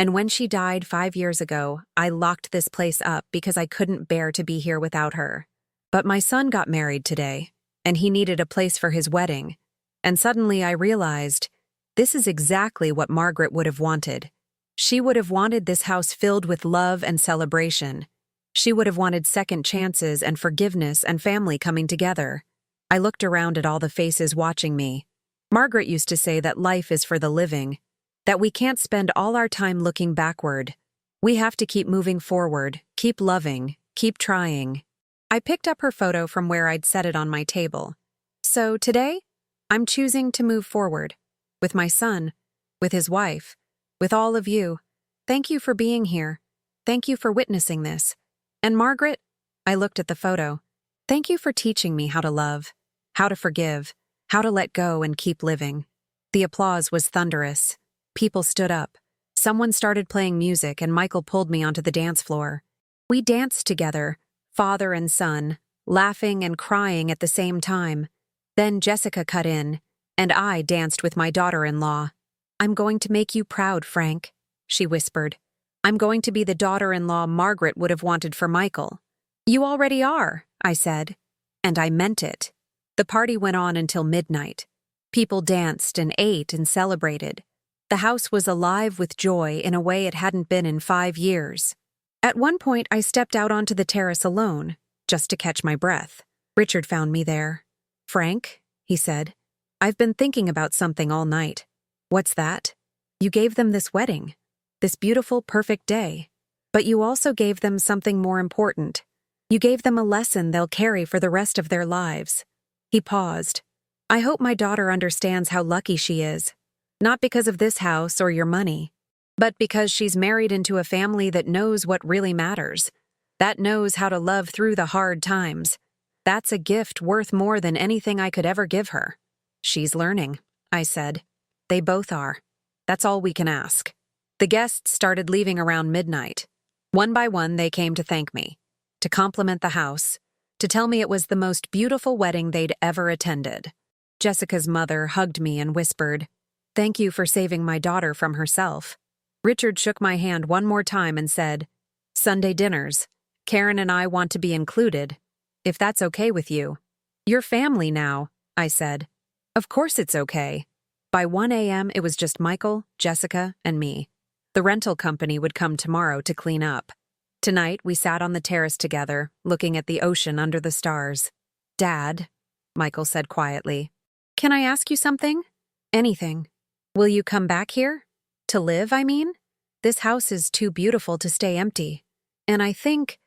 And when she died 5 years ago, I locked this place up because I couldn't bear to be here without her. But my son got married today, and he needed a place for his wedding. And suddenly I realized, this is exactly what Margaret would have wanted. She would have wanted this house filled with love and celebration. She would have wanted second chances and forgiveness and family coming together." I looked around at all the faces watching me. Margaret used to say that life is for the living, that we can't spend all our time looking backward. We have to keep moving forward, keep loving, keep trying. I picked up her photo from where I'd set it on my table. So today, I'm choosing to move forward. With my son, with his wife, with all of you. Thank you for being here. Thank you for witnessing this. And Margaret, I looked at the photo. Thank you for teaching me how to love, how to forgive, how to let go and keep living. The applause was thunderous. People stood up. Someone started playing music and Michael pulled me onto the dance floor. We danced together, father and son, laughing and crying at the same time. Then Jessica cut in, and I danced with my daughter-in-law. "I'm going to make you proud, Frank," she whispered. "I'm going to be the daughter-in-law Margaret would have wanted for Michael." "You already are," I said. And I meant it. The party went on until midnight. People danced and ate and celebrated. The house was alive with joy in a way it hadn't been in 5 years. At one point, I stepped out onto the terrace alone, just to catch my breath. Richard found me there. "Frank," he said, "I've been thinking about something all night." "What's that?" "You gave them this wedding, this beautiful, perfect day. But you also gave them something more important. You gave them a lesson they'll carry for the rest of their lives." He paused. "I hope my daughter understands how lucky she is. Not because of this house or your money, but because she's married into a family that knows what really matters, that knows how to love through the hard times. That's a gift worth more than anything I could ever give her." "She's learning," I said. "They both are. That's all we can ask." The guests started leaving around midnight. One by one, they came to thank me, to compliment the house, to tell me it was the most beautiful wedding they'd ever attended. Jessica's mother hugged me and whispered, "Thank you for saving my daughter from herself." Richard shook my hand one more time and said, "Sunday dinners. Karen and I want to be included, if that's okay with you." "You're family now," I said. "Of course it's okay." By 1 a.m., it was just Michael, Jessica, and me. The rental company would come tomorrow to clean up. Tonight, we sat on the terrace together, looking at the ocean under the stars. "Dad," Michael said quietly, "can I ask you something?" "Anything." "Will you come back here? To live, I mean? This house is too beautiful to stay empty. And I think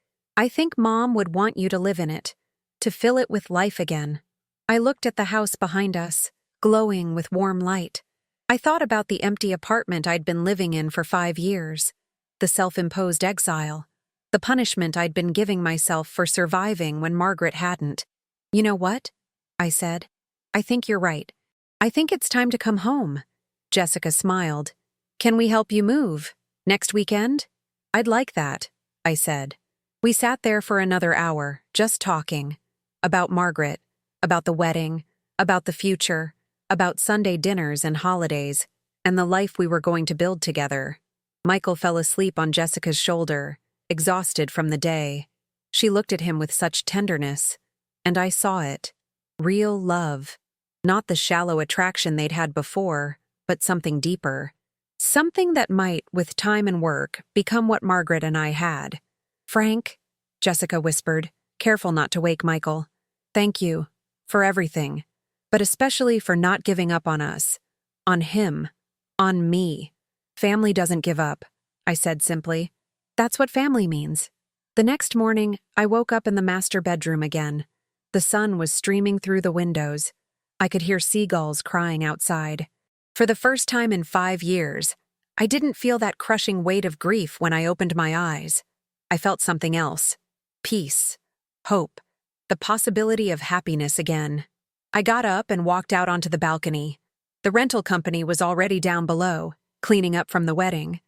Mom would want you to live in it, to fill it with life again." I looked at the house behind us, glowing with warm light. I thought about the empty apartment I'd been living in for 5 years, the self-imposed exile, the punishment I'd been giving myself for surviving when Margaret hadn't. "You know what?" I said. "I think you're right. I think it's time to come home." Jessica smiled. "Can we help you move? Next weekend?" "I'd like that," I said. We sat there for another hour, just talking. About Margaret, about the wedding, about the future, about Sunday dinners and holidays, and the life we were going to build together. Michael fell asleep on Jessica's shoulder, exhausted from the day. She looked at him with such tenderness, and I saw it. Real love. Not the shallow attraction they'd had before, but something deeper. Something that might, with time and work, become what Margaret and I had. "Frank," Jessica whispered, careful not to wake Michael. "Thank you. For everything. But especially for not giving up on us. On him. On me. Family doesn't give up," I said simply. "That's what family means." The next morning, I woke up in the master bedroom again. The sun was streaming through the windows. I could hear seagulls crying outside. For the first time in 5 years, I didn't feel that crushing weight of grief when I opened my eyes. I felt something else. Peace. Hope. The possibility of happiness again. I got up and walked out onto the balcony. The rental company was already down below, cleaning up from the wedding.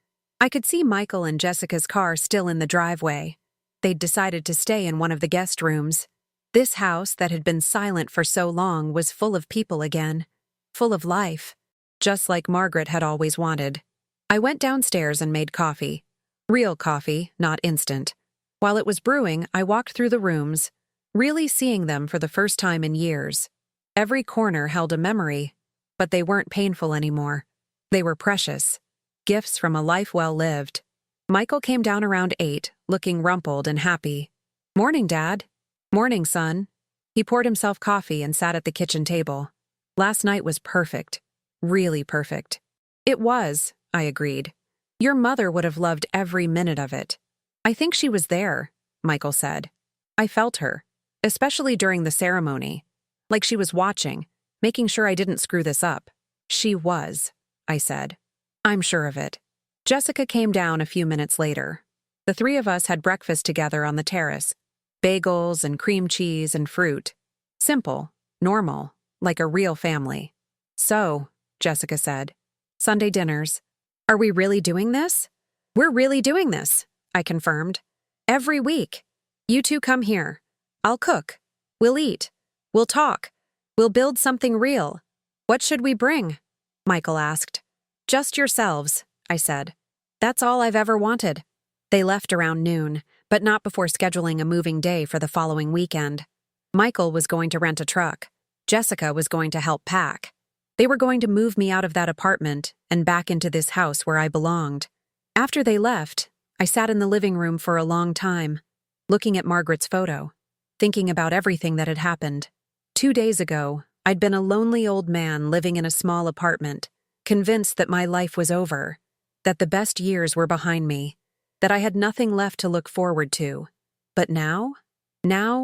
I could see Michael and Jessica's car still in the driveway. They'd decided to stay in one of the guest rooms. This house that had been silent for so long was full of people again. Full of life. Just like Margaret had always wanted. I went downstairs and made coffee. Real coffee, not instant. While it was brewing, I walked through the rooms, really seeing them for the first time in years. Every corner held a memory, but they weren't painful anymore. They were precious. Gifts from a life well lived. Michael came down around 8, looking rumpled and happy. "Morning, Dad." "Morning, son." He poured himself coffee and sat at the kitchen table. "Last night was perfect. Really perfect." "It was," I agreed. "Your mother would have loved every minute of it." "I think she was there," Michael said. "I felt her, especially during the ceremony. Like she was watching, making sure I didn't screw this up." "She was," I said. "I'm sure of it." Jessica came down a few minutes later. The three of us had breakfast together on the terrace. Bagels and cream cheese and fruit. Simple, normal, like a real family. "So," Jessica said, "Sunday dinners. Are we really doing this?" "We're really doing this," I confirmed. "Every week. You two come here. I'll cook. We'll eat. We'll talk. We'll build something real." "What should we bring?" Michael asked. "Just yourselves," I said. "That's all I've ever wanted." They left around noon, but not before scheduling a moving day for the following weekend. Michael was going to rent a truck. Jessica was going to help pack. They were going to move me out of that apartment and back into this house where I belonged. After they left, I sat in the living room for a long time, looking at Margaret's photo, thinking about everything that had happened. 2 days ago, I'd been a lonely old man living in a small apartment, convinced that my life was over, that the best years were behind me, that I had nothing left to look forward to. But now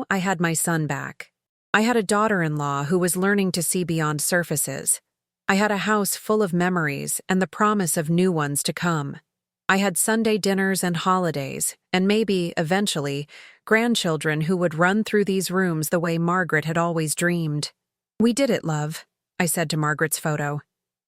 I had my son back. I had a daughter-in-law who was learning to see beyond surfaces. I had a house full of memories and the promise of new ones to come. I had Sunday dinners and holidays, and maybe, eventually, grandchildren who would run through these rooms the way Margaret had always dreamed. "We did it, love," I said to Margaret's photo.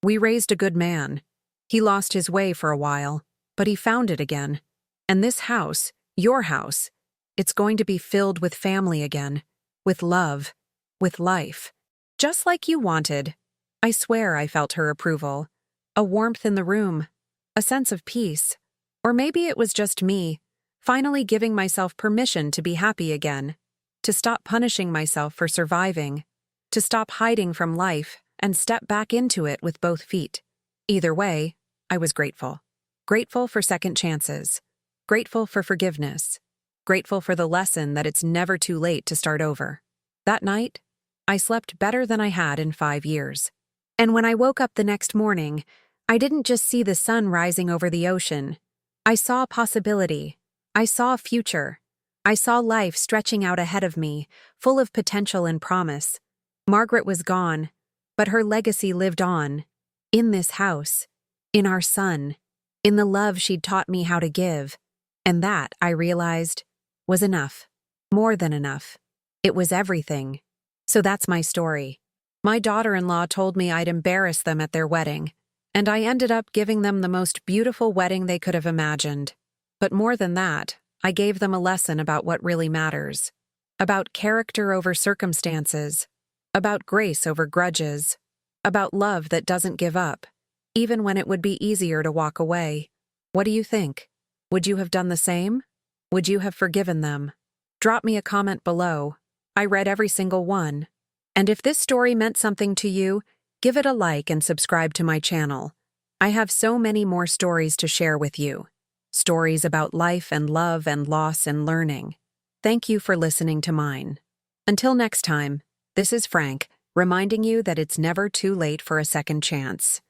"We raised a good man. He lost his way for a while, but he found it again. And this house, your house, it's going to be filled with family again, with love, with life. Just like you wanted." I swear I felt her approval. A warmth in the room, a sense of peace. Or maybe it was just me, finally giving myself permission to be happy again, to stop punishing myself for surviving, to stop hiding from life and step back into it with both feet. Either way, I was grateful. Grateful for second chances. Grateful for forgiveness. Grateful for the lesson that it's never too late to start over. That night, I slept better than I had in 5 years. And when I woke up the next morning, I didn't just see the sun rising over the ocean. I saw possibility. I saw a future. I saw life stretching out ahead of me, full of potential and promise. Margaret was gone, but her legacy lived on. In this house. In our son. In the love she'd taught me how to give. And that, I realized, was enough. More than enough. It was everything. So that's my story. My daughter-in-law told me I'd embarrass them at their wedding, and I ended up giving them the most beautiful wedding they could have imagined. But more than that, I gave them a lesson about what really matters. About character over circumstances. About grace over grudges. About love that doesn't give up, even when it would be easier to walk away. What do you think? Would you have done the same? Would you have forgiven them? Drop me a comment below. I read every single one. And if this story meant something to you, give it a like and subscribe to my channel. I have so many more stories to share with you. Stories about life and love and loss and learning. Thank you for listening to mine. Until next time, this is Frank, reminding you that it's never too late for a second chance.